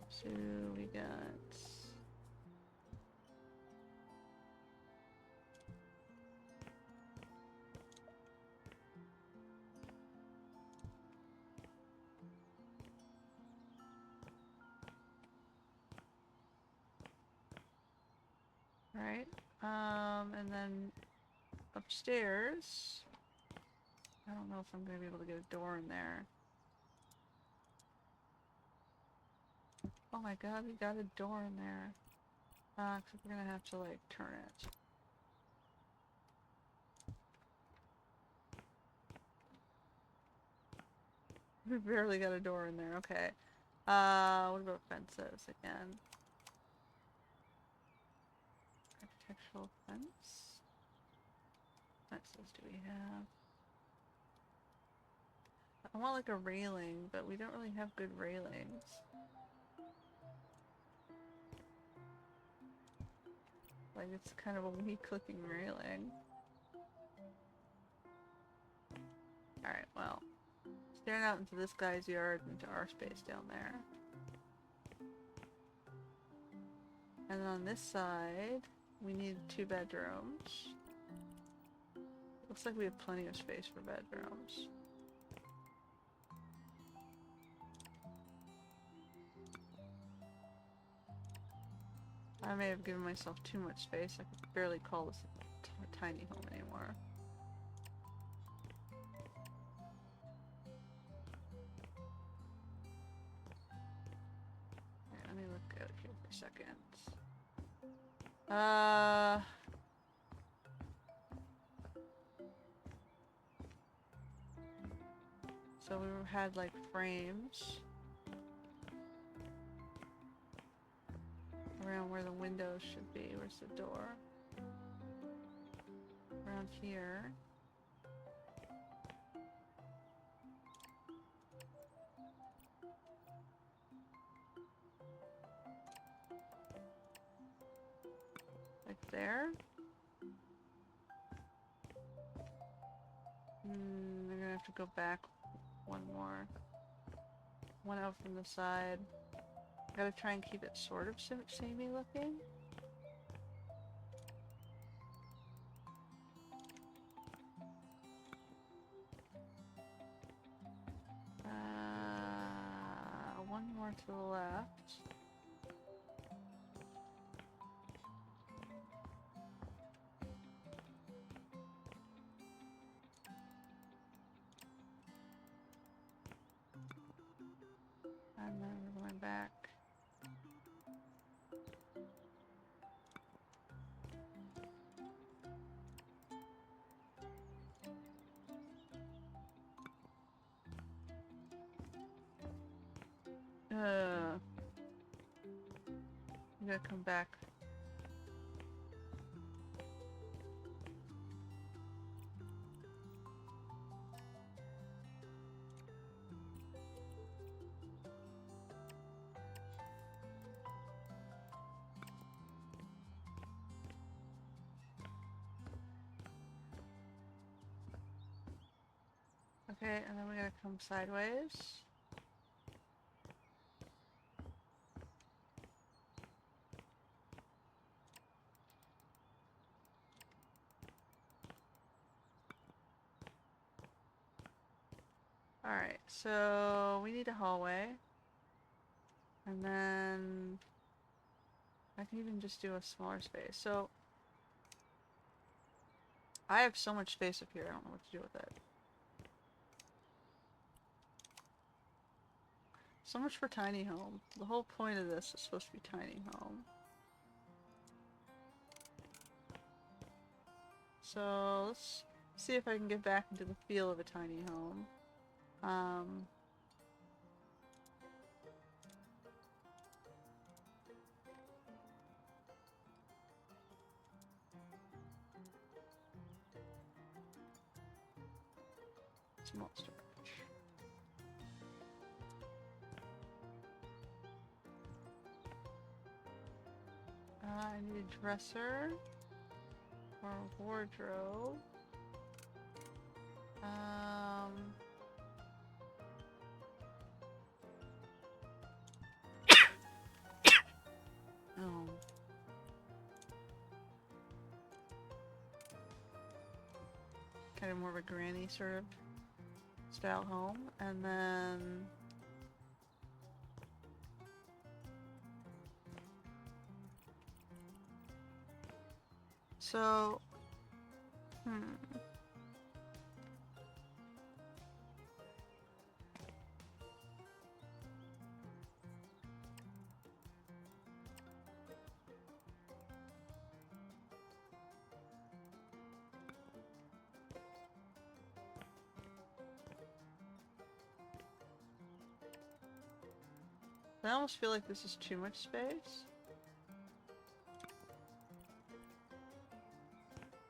So we got... Right, and then upstairs, I don't know if I'm gonna be able to get a door in there. Oh my god, we got a door in there. Except we're gonna have to like turn it. We barely got a door in there, okay. What about fences again? Architectural fence? Fences do we have? I want like a railing, but we don't really have good railings. Like it's kind of a weak looking railing. Alright, well. Staring out into this guy's yard and into our space down there. And then on this side, we need 2 bedrooms. Looks like we have plenty of space for bedrooms. I may have given myself too much space. I could barely call this a tiny home anymore. Okay, let me look out here for a second. So we had like frames around where the windows should be. Where's the door? Around here. Like there. I'm gonna have to go back one more. One out from the side. Gotta try and keep it sort of samey looking. One more to the left. And then we're going back. I'm gonna come back. Okay, and then we gotta come sideways. Alright, so we need a hallway. And then I can even just do a smaller space. So I have so much space up here, I don't know what to do with it. So much for tiny home. The whole point of this is supposed to be tiny home. So let's see if I can get back into the feel of a tiny home. Small storage. I need a dresser or a wardrobe. Oh. Kind of more of a granny sort of style home, and then so I almost feel like this is too much space.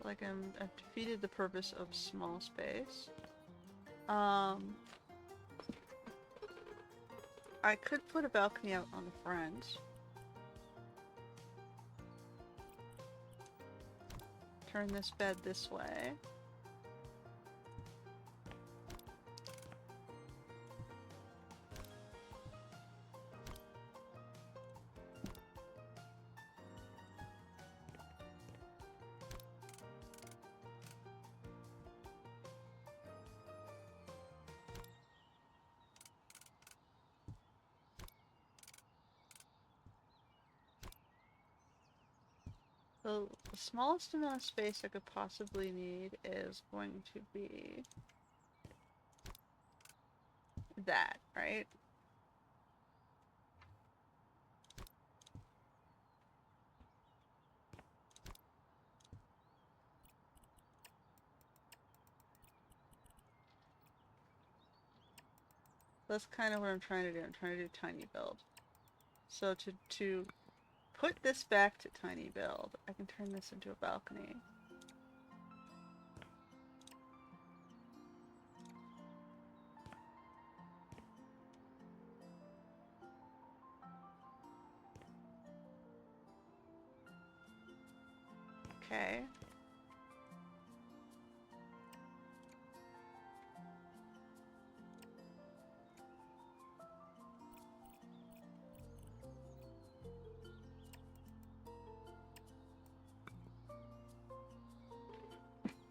Like I've defeated the purpose of small space. I could put a balcony out on the front. Turn this bed this way. So the smallest amount of space I could possibly need is going to be that, right? That's kind of what I'm trying to do. I'm trying to do tiny build. So to put this back to tiny build, I can turn this into a balcony. Okay.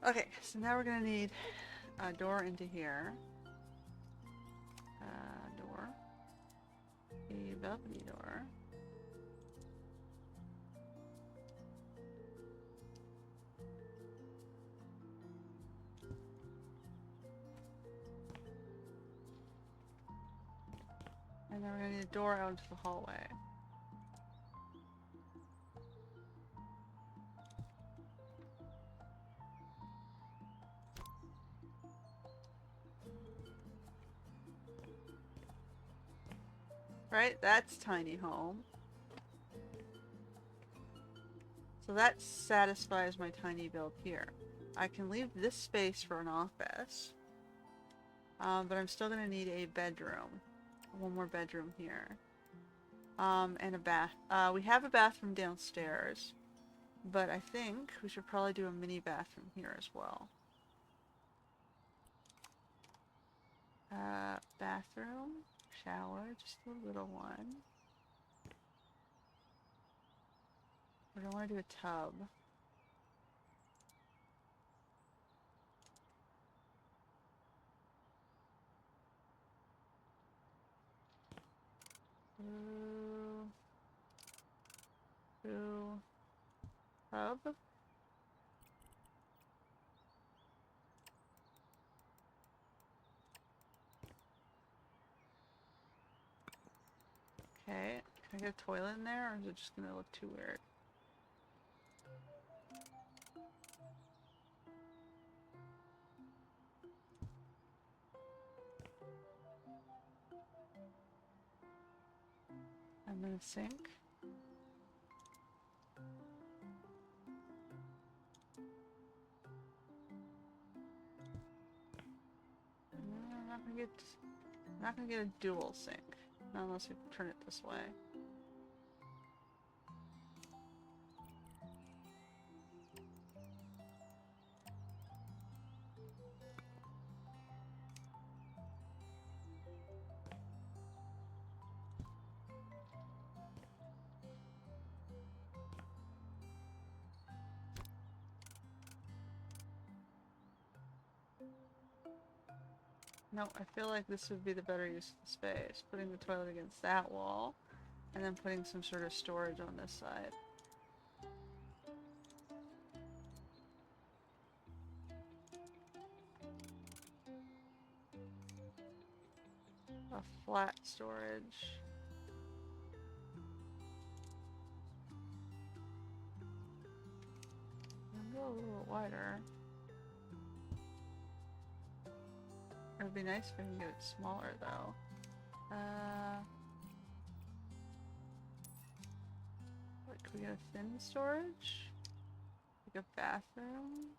Okay, so now we're gonna need a door into here. Door. A balcony door. And then we're gonna need a door out into the hallway. Right? That's tiny home. So that satisfies my tiny build here. I can leave this space for an office. But I'm still gonna need a bedroom. One more bedroom here. And a bath. We have a bathroom downstairs. But I think we should probably do a mini bathroom here as well. Bathroom, shower, just a little one. Or do I want to do a tub? Tub. Okay, can I get a toilet in there, or is it just gonna look too weird? And then a sink. I'm not gonna get a dual sink. Not unless we turn it this way. No, I feel like this would be the better use of the space. Putting the toilet against that wall, and then putting some sort of storage on this side. A flat storage. I'll go a little bit wider. It would be nice if I can get it smaller though. What, could we get a thin storage? Like a bathroom?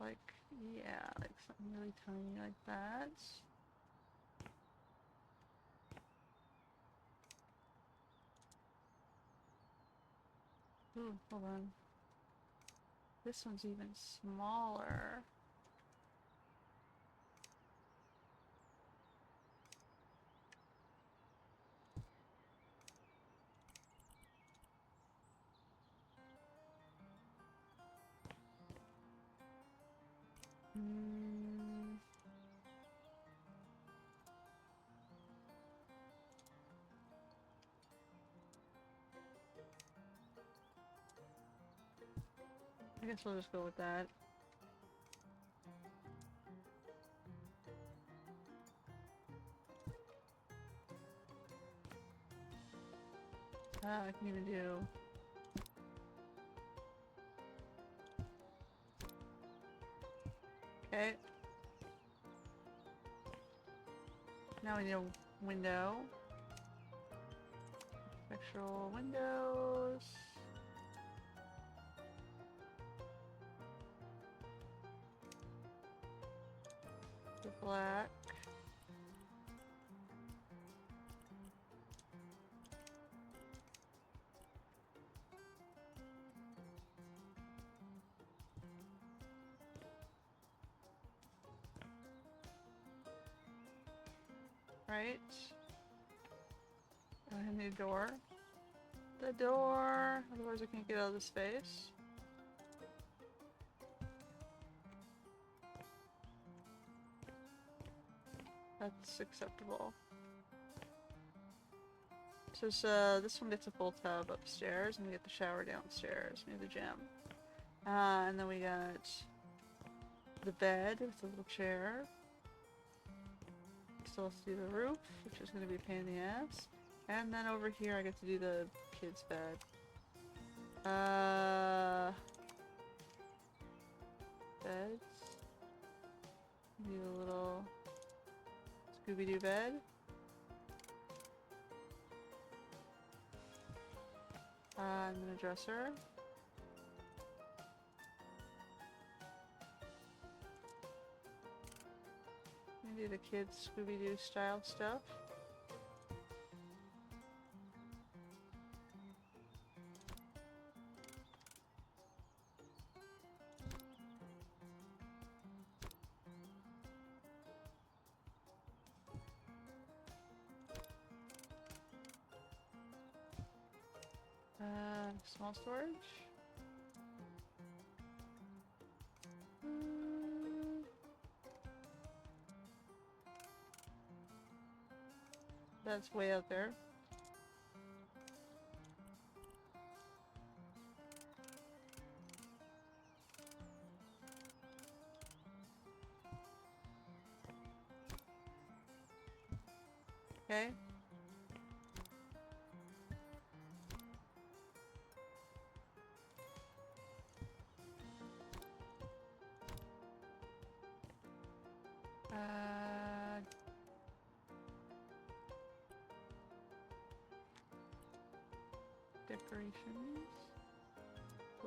Like, yeah, like something really tiny like that. Ooh, hold on. This one's even smaller. Hmm. I guess we'll just go with that. I can even do... Okay. Now we need a window. Architectural windows. The black. Right. I need a door. The door! Otherwise I can't get out of the space. That's acceptable. So this one gets a full tub upstairs, and we get the shower downstairs near the gym. And then we got the bed with a little chair. Still have to do the roof, which is going to be a pain in the ass. And then over here I get to do the kids' bed. Beds. Do a little Scooby-Doo bed. And then a dresser. Maybe the kids' Scooby-Doo style stuff. Small storage. That's way out there. Okay. Decorations.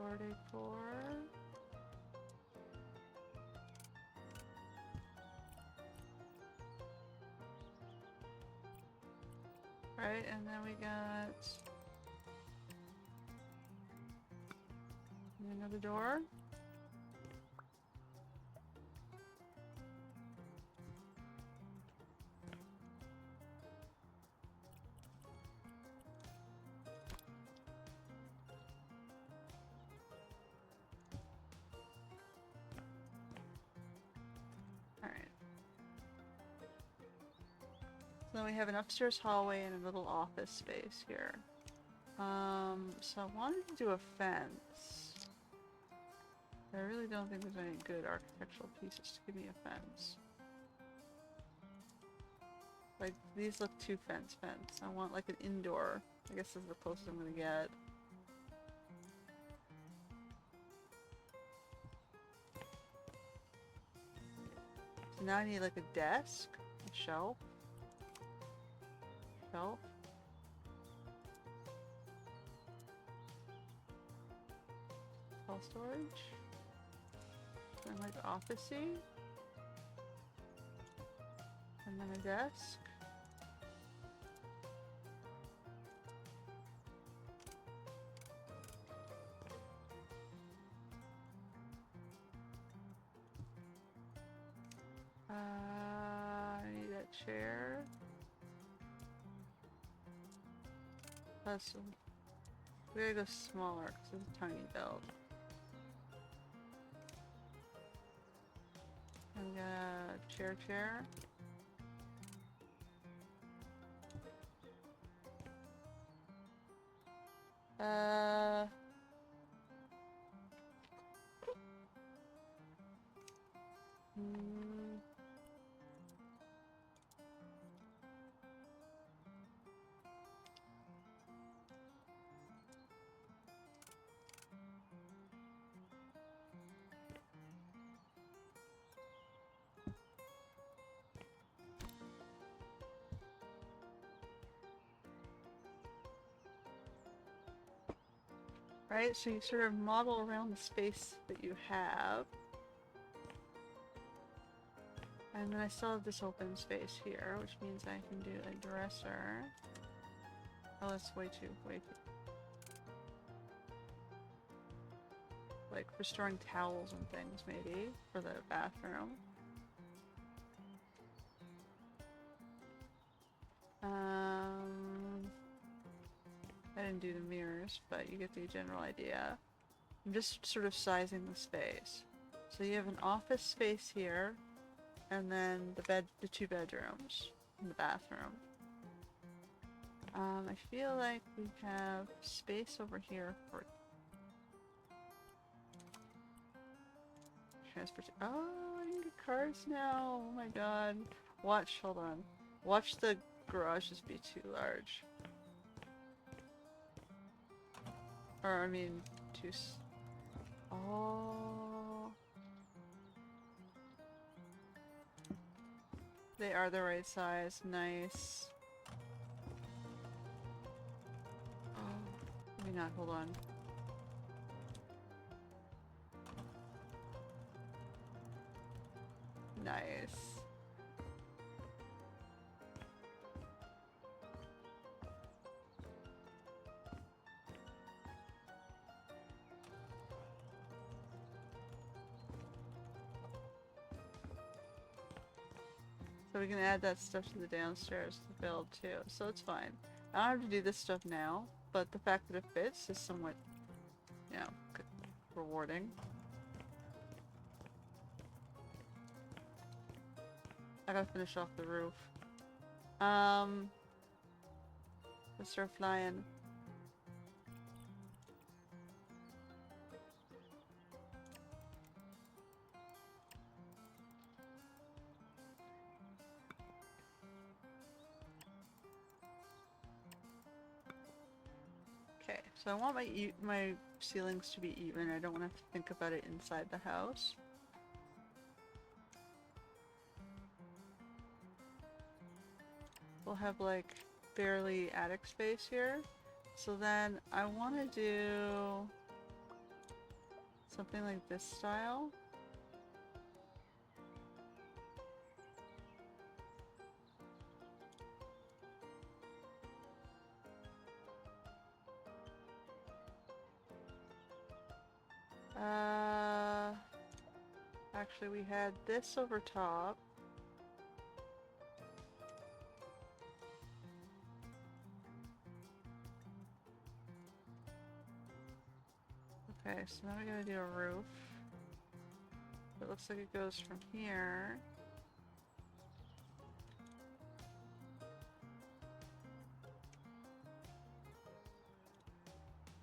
Decor, decor. Right, and then we got another door. Alright. So then we have an upstairs hallway and a little office space here. So I wanted to do a fence. I really don't think there's any good architectural pieces to give me a fence. Like, these look too fence. I want like an indoor. I guess this is the closest I'm gonna get. So now I need like a desk, a shelf. Shelf. All storage. And like officey. And then a desk. I need that chair. We gotta go smaller because it's a tiny build. And we got a chair. Hmm. Right, so you sort of model around the space that you have. And then I still have this open space here, which means I can do a dresser. Oh, that's way too. Like for storing towels and things, maybe, for the bathroom. I didn't do the mirrors, but you get the general idea. I'm just sort of sizing the space. So you have an office space here, and then the two bedrooms, and the bathroom. I feel like we have space over here for transport. Oh, I can get cars now. Oh my god. Hold on. Watch the garages be too large. Or, I mean, oh. They are the right size. Nice. Oh. Maybe not. Hold on. Nice. So we can add that stuff to the downstairs to build too, so it's fine. I don't have to do this stuff now, but the fact that it fits is somewhat, you know, rewarding. I gotta finish off the roof. Let's start flying. Okay, so I want my ceilings to be even. I don't want to have to think about it inside the house. We'll have like barely attic space here. So then I want to do Something like this style. Actually we had this over top. Okay, so now we gotta do a roof. It looks like it goes from here.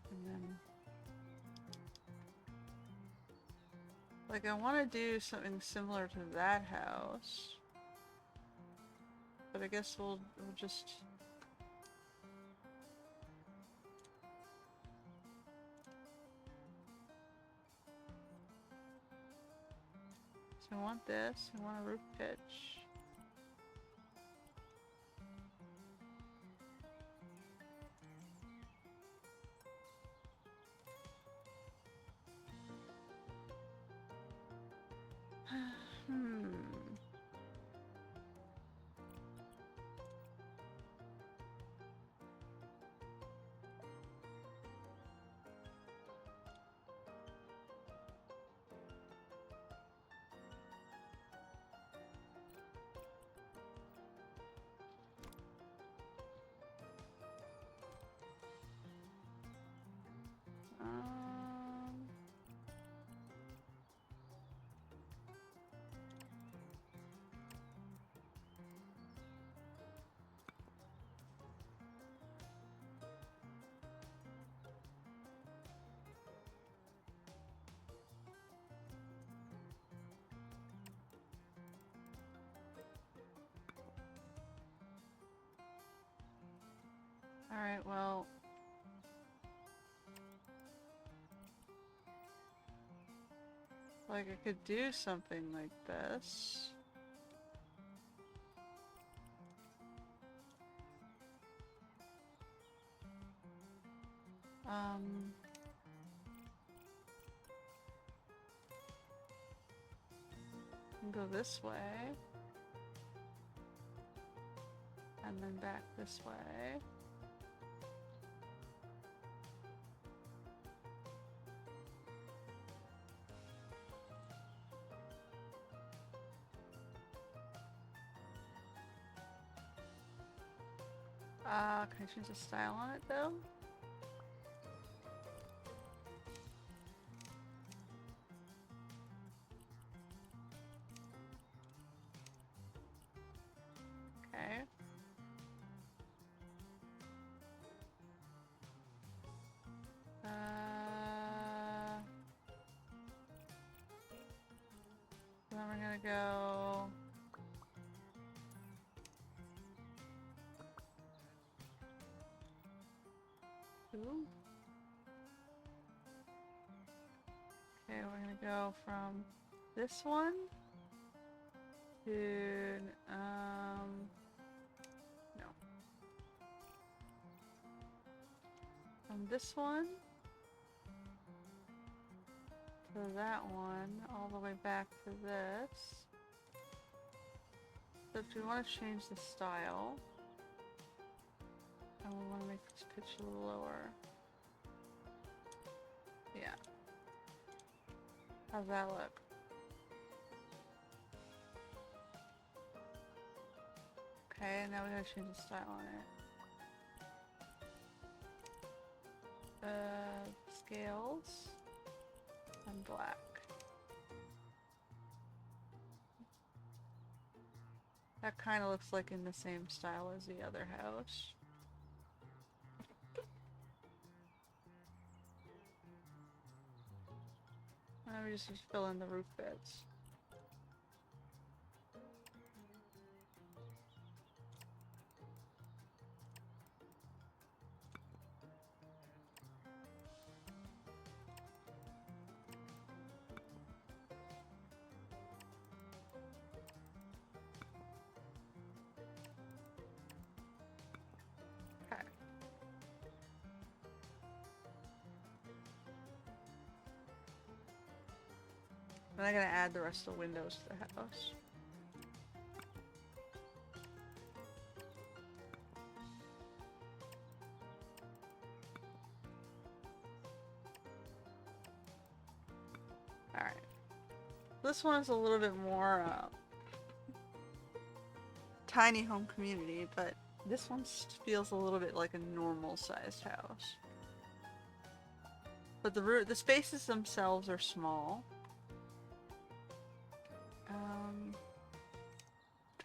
And then... like, I want to do something similar to that house. But I guess we'll just... so I want this, I want a roof pitch. Alright, well... like, I could do something like this. And go this way. And then back this way. Can I change the style on it though? Okay. Then we're gonna go... ooh. Okay, we're gonna go from this one to, no. From this one to that one, all the way back to this. So if we want to change the style, and we want to make this pitch a little lower. Yeah. How's that look? Okay, now we gotta change the style on it. Scales and black. That kind of looks like in the same style as the other house. Now we just fill in the roof bits. Okay. And I'm gonna add the rest of the windows to the house. Alright. This one is a little bit more tiny home community, but this one feels a little bit like a normal sized house. But the spaces themselves are small.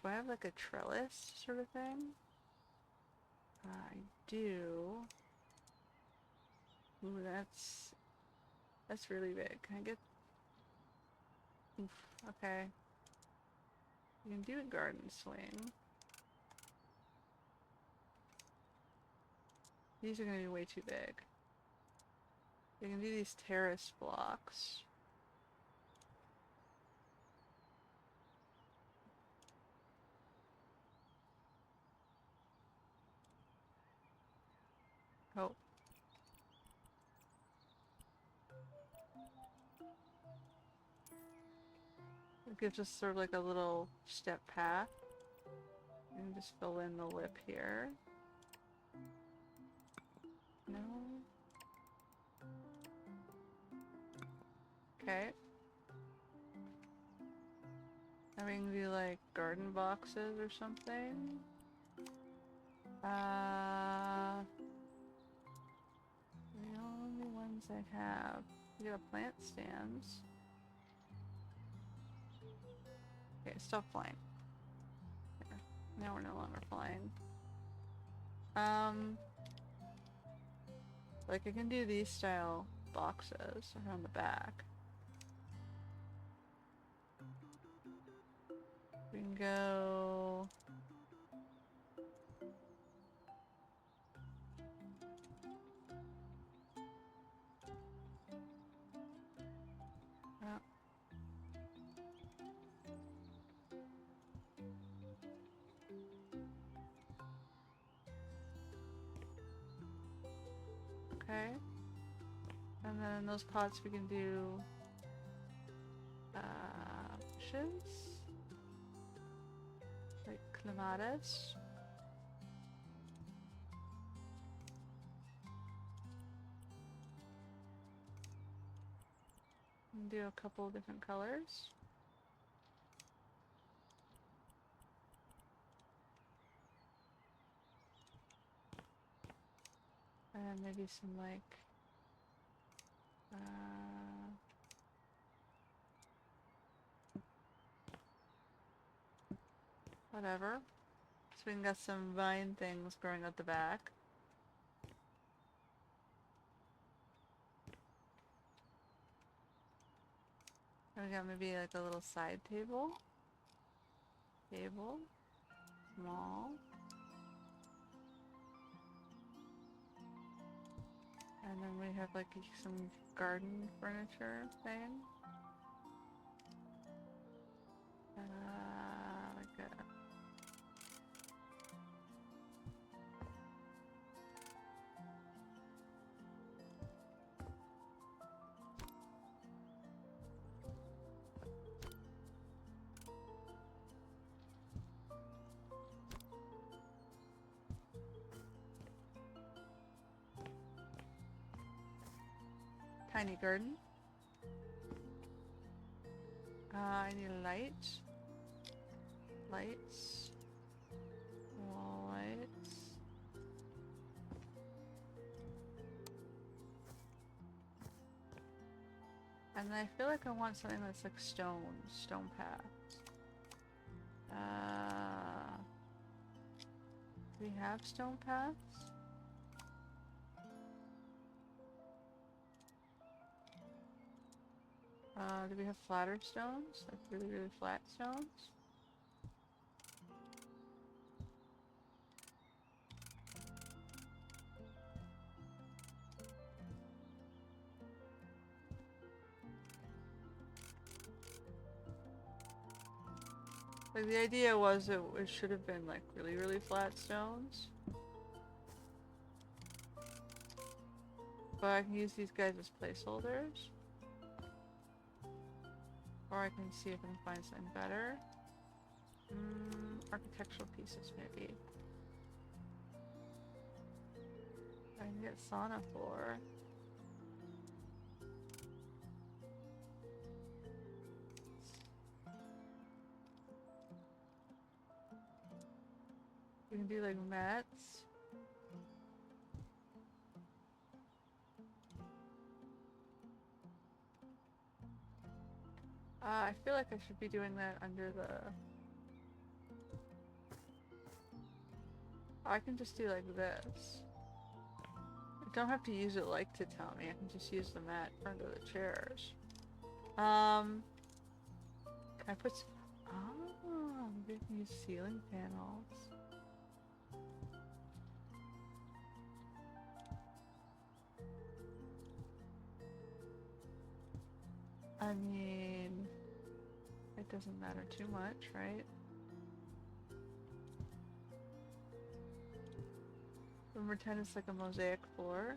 Do I have like a trellis sort of thing? I do. Ooh, that's really big. Can I get... Oof, okay. You can do a garden swing. These are gonna be way too big. You can do these terrace blocks. Oh. It gives us sort of like a little step path. And just fill in the lip here. No. Okay. And we can do like garden boxes or something. The only ones I have. We got plant stands. Okay, stop flying. There. Now we're no longer flying. Like I can do these style boxes around the back. We can go... Oh. Okay. And then in those pots we can do bushes. Like clematis. And do a couple different colors. And maybe some like whatever. So we can get some vine things growing at the back. And we got maybe like a little side table. Table. Small. And then we have like some garden furniture thing. Like a... tiny garden. I need a light. Lights. Wall lights. And I feel like I want something that's like stone paths. Do we have stone paths? Do we have flatter stones? Like really, really flat stones? Like the idea was it should have been like really, really flat stones. But I can use these guys as placeholders. Or I can see if I can find something better. Architectural pieces, maybe. I can get sauna floor. We can do like mats. I feel like I should be doing that under the... I can just do like this. I don't have to use it like tatami, I can just use the mat for under the chairs. Can I put some... Oh, maybe I can use ceiling panels. I mean... It doesn't matter too much, right? Room 10 is like a mosaic floor.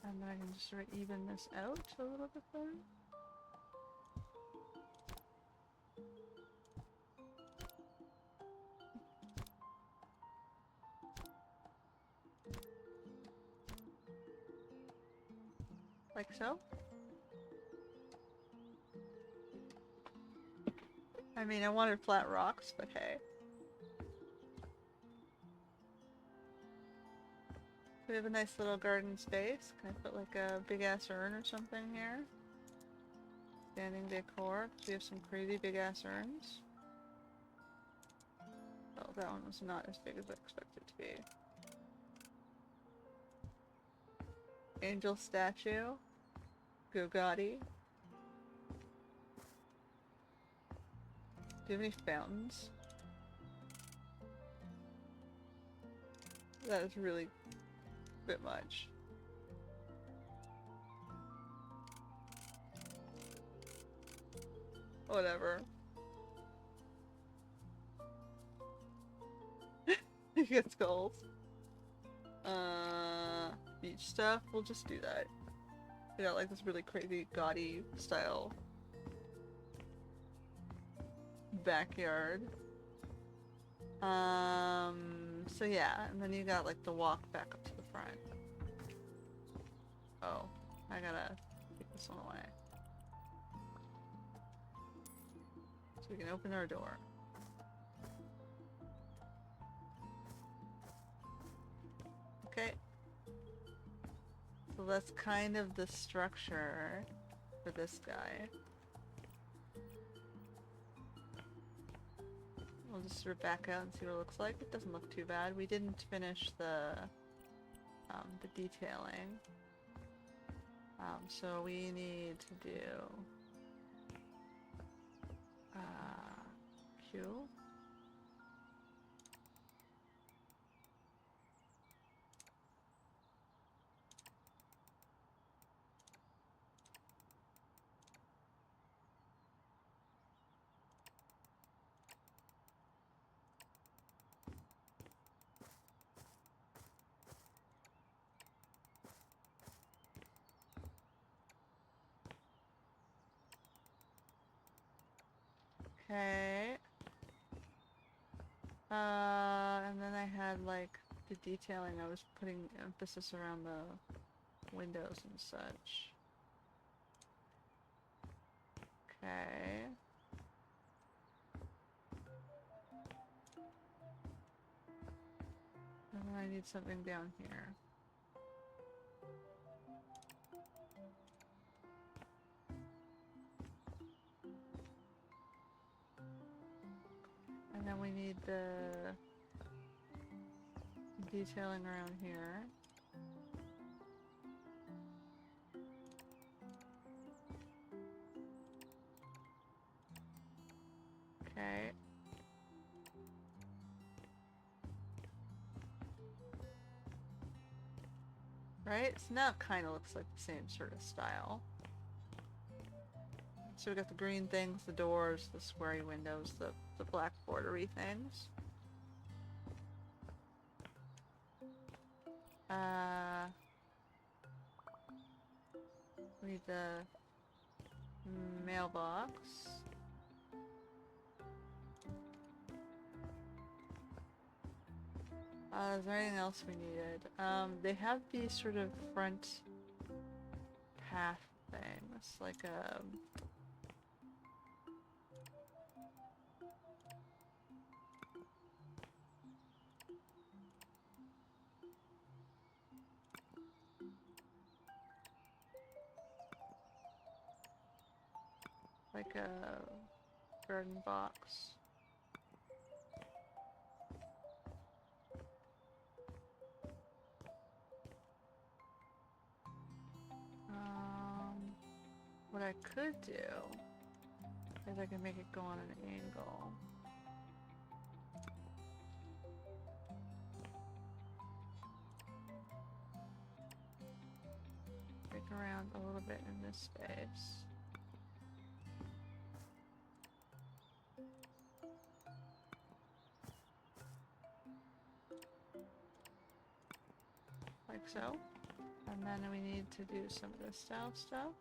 And then I can just sort of even this out a little bit better. Like so. I mean, I wanted flat rocks, but hey. We have a nice little garden space. Can I put like a big ass urn or something here? Standing decor. We have some crazy big ass urns. Oh, that one was not as big as I expected it to be. Angel statue. Gogati. Do you have any fountains? That is really a bit much. Whatever. You get skulls. Beach stuff, we'll just do that. We got like this really crazy gaudy style backyard. So yeah, and then you got like the walk back up to the front. Oh, I gotta take this one away. So we can open our door. Okay. So that's kind of the structure for this guy. We'll just sort of back out and see what it looks like. It doesn't look too bad. We didn't finish the detailing. So we need to do Q. Okay. And then I had like the detailing, I was putting emphasis around the windows and such. Okay. And then I need something down here. And then we need the detailing around here. Okay. Right? So now it kind of looks like the same sort of style. So we got the green things, the doors, the squarey windows, the black bordery things. We need the mailbox. Is there anything else we needed? They have these sort of front path things, like a garden box. What I could do is I can make it go on an angle. Break around a little bit in this space. Like so. And then we need to do some of this style stuff.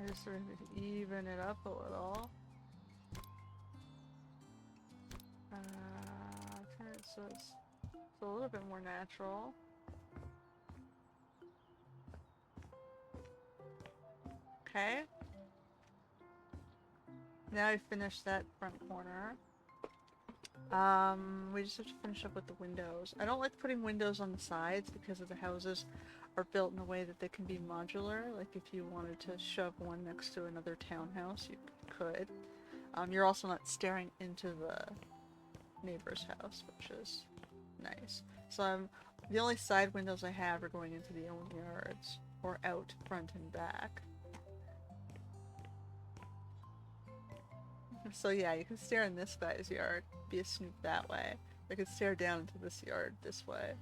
I just sort of even it up a little. Turn it so it's a little bit more natural. Okay. Now we finished that front corner. We just have to finish up with the windows. I don't like putting windows on the sides because of the houses are built in a way that they can be modular. Like if you wanted to shove one next to another townhouse, you could. You're also not staring into the neighbor's house, which is nice. So the only side windows I have are going into the own yards, or out front and back. So yeah, you can stare in this guy's yard, be a snoop that way. I could stare down into this yard this way.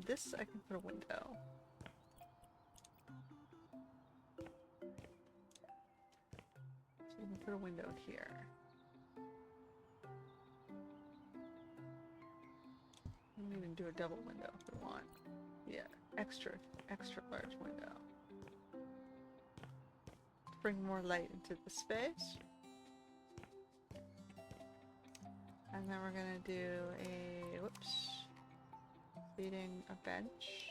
This I can put a window. So you can put a window here. You can even do a double window if we want. Yeah, extra large window. To bring more light into the space. And then we're gonna do a, whoops, feeding a bench.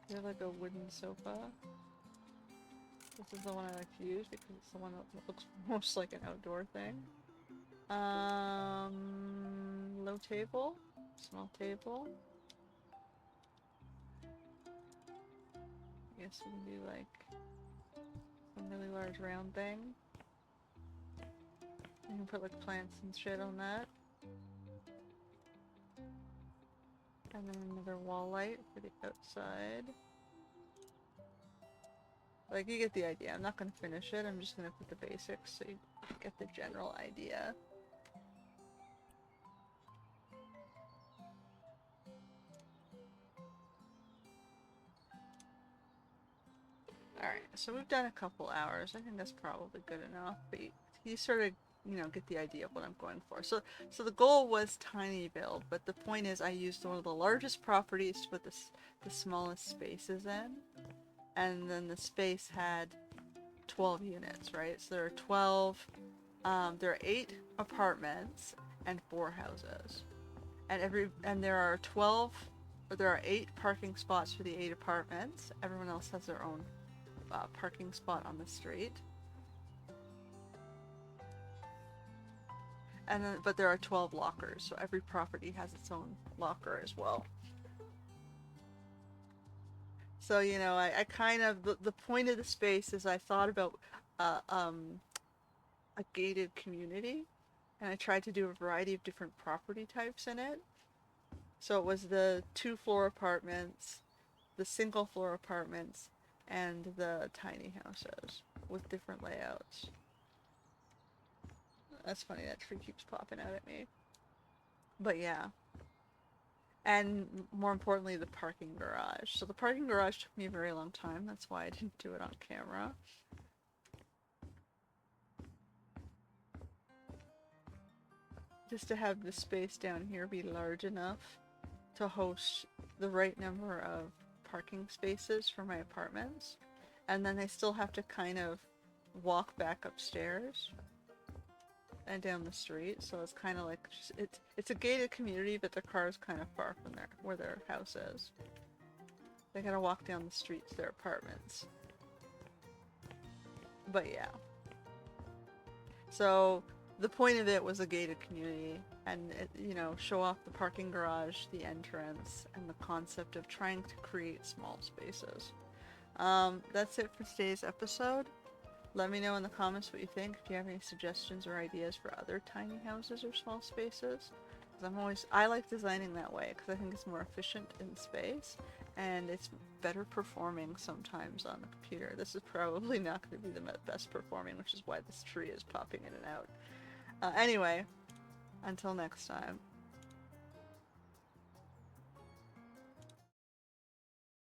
We have like a wooden sofa. This is the one I like to use because it's the one that looks most like an outdoor thing. Low table, small table. I guess we can do like some really large round thing. You can put like plants and shit on that. And then another wall light for the outside. Like, you get the idea. I'm not going to finish it, I'm just going to put the basics so you get the general idea. Alright, so we've done a couple hours. I think that's probably good enough, but you sort of, you know, get the idea of what I'm going for. So the goal was tiny build, but the point is I used one of the largest properties to put the smallest spaces in, and then the space had 12 units, right? So there are 12, there are 8 apartments and 4 houses, and there are 8 parking spots for the 8 apartments. Everyone else has their own parking spot on the street. And then, but there are 12 lockers, so every property has its own locker as well. So, you know, I kind of, the point of the space is I thought about a gated community, and I tried to do a variety of different property types in it. So it was the 2-floor apartments, the single floor apartments, and the tiny houses with different layouts. That's funny, that tree keeps popping out at me. But yeah. And more importantly, the parking garage. So the parking garage took me a very long time. That's why I didn't do it on camera. Just to have the space down here be large enough to host the right number of parking spaces for my apartments. And then I still have to kind of walk back upstairs and down the street, so it's kind of like it's a gated community, but the car is kind of far from where their house is. They gotta walk down the street to their apartments. But yeah. So the point of it was a gated community, and show off the parking garage, the entrance, and the concept of trying to create small spaces. That's it for today's episode. Let me know in the comments what you think, if you have any suggestions or ideas for other tiny houses or small spaces. Because I like designing that way, because I think it's more efficient in space, and it's better performing sometimes on the computer. This is probably not going to be the best performing, which is why this tree is popping in and out. Anyway, until next time.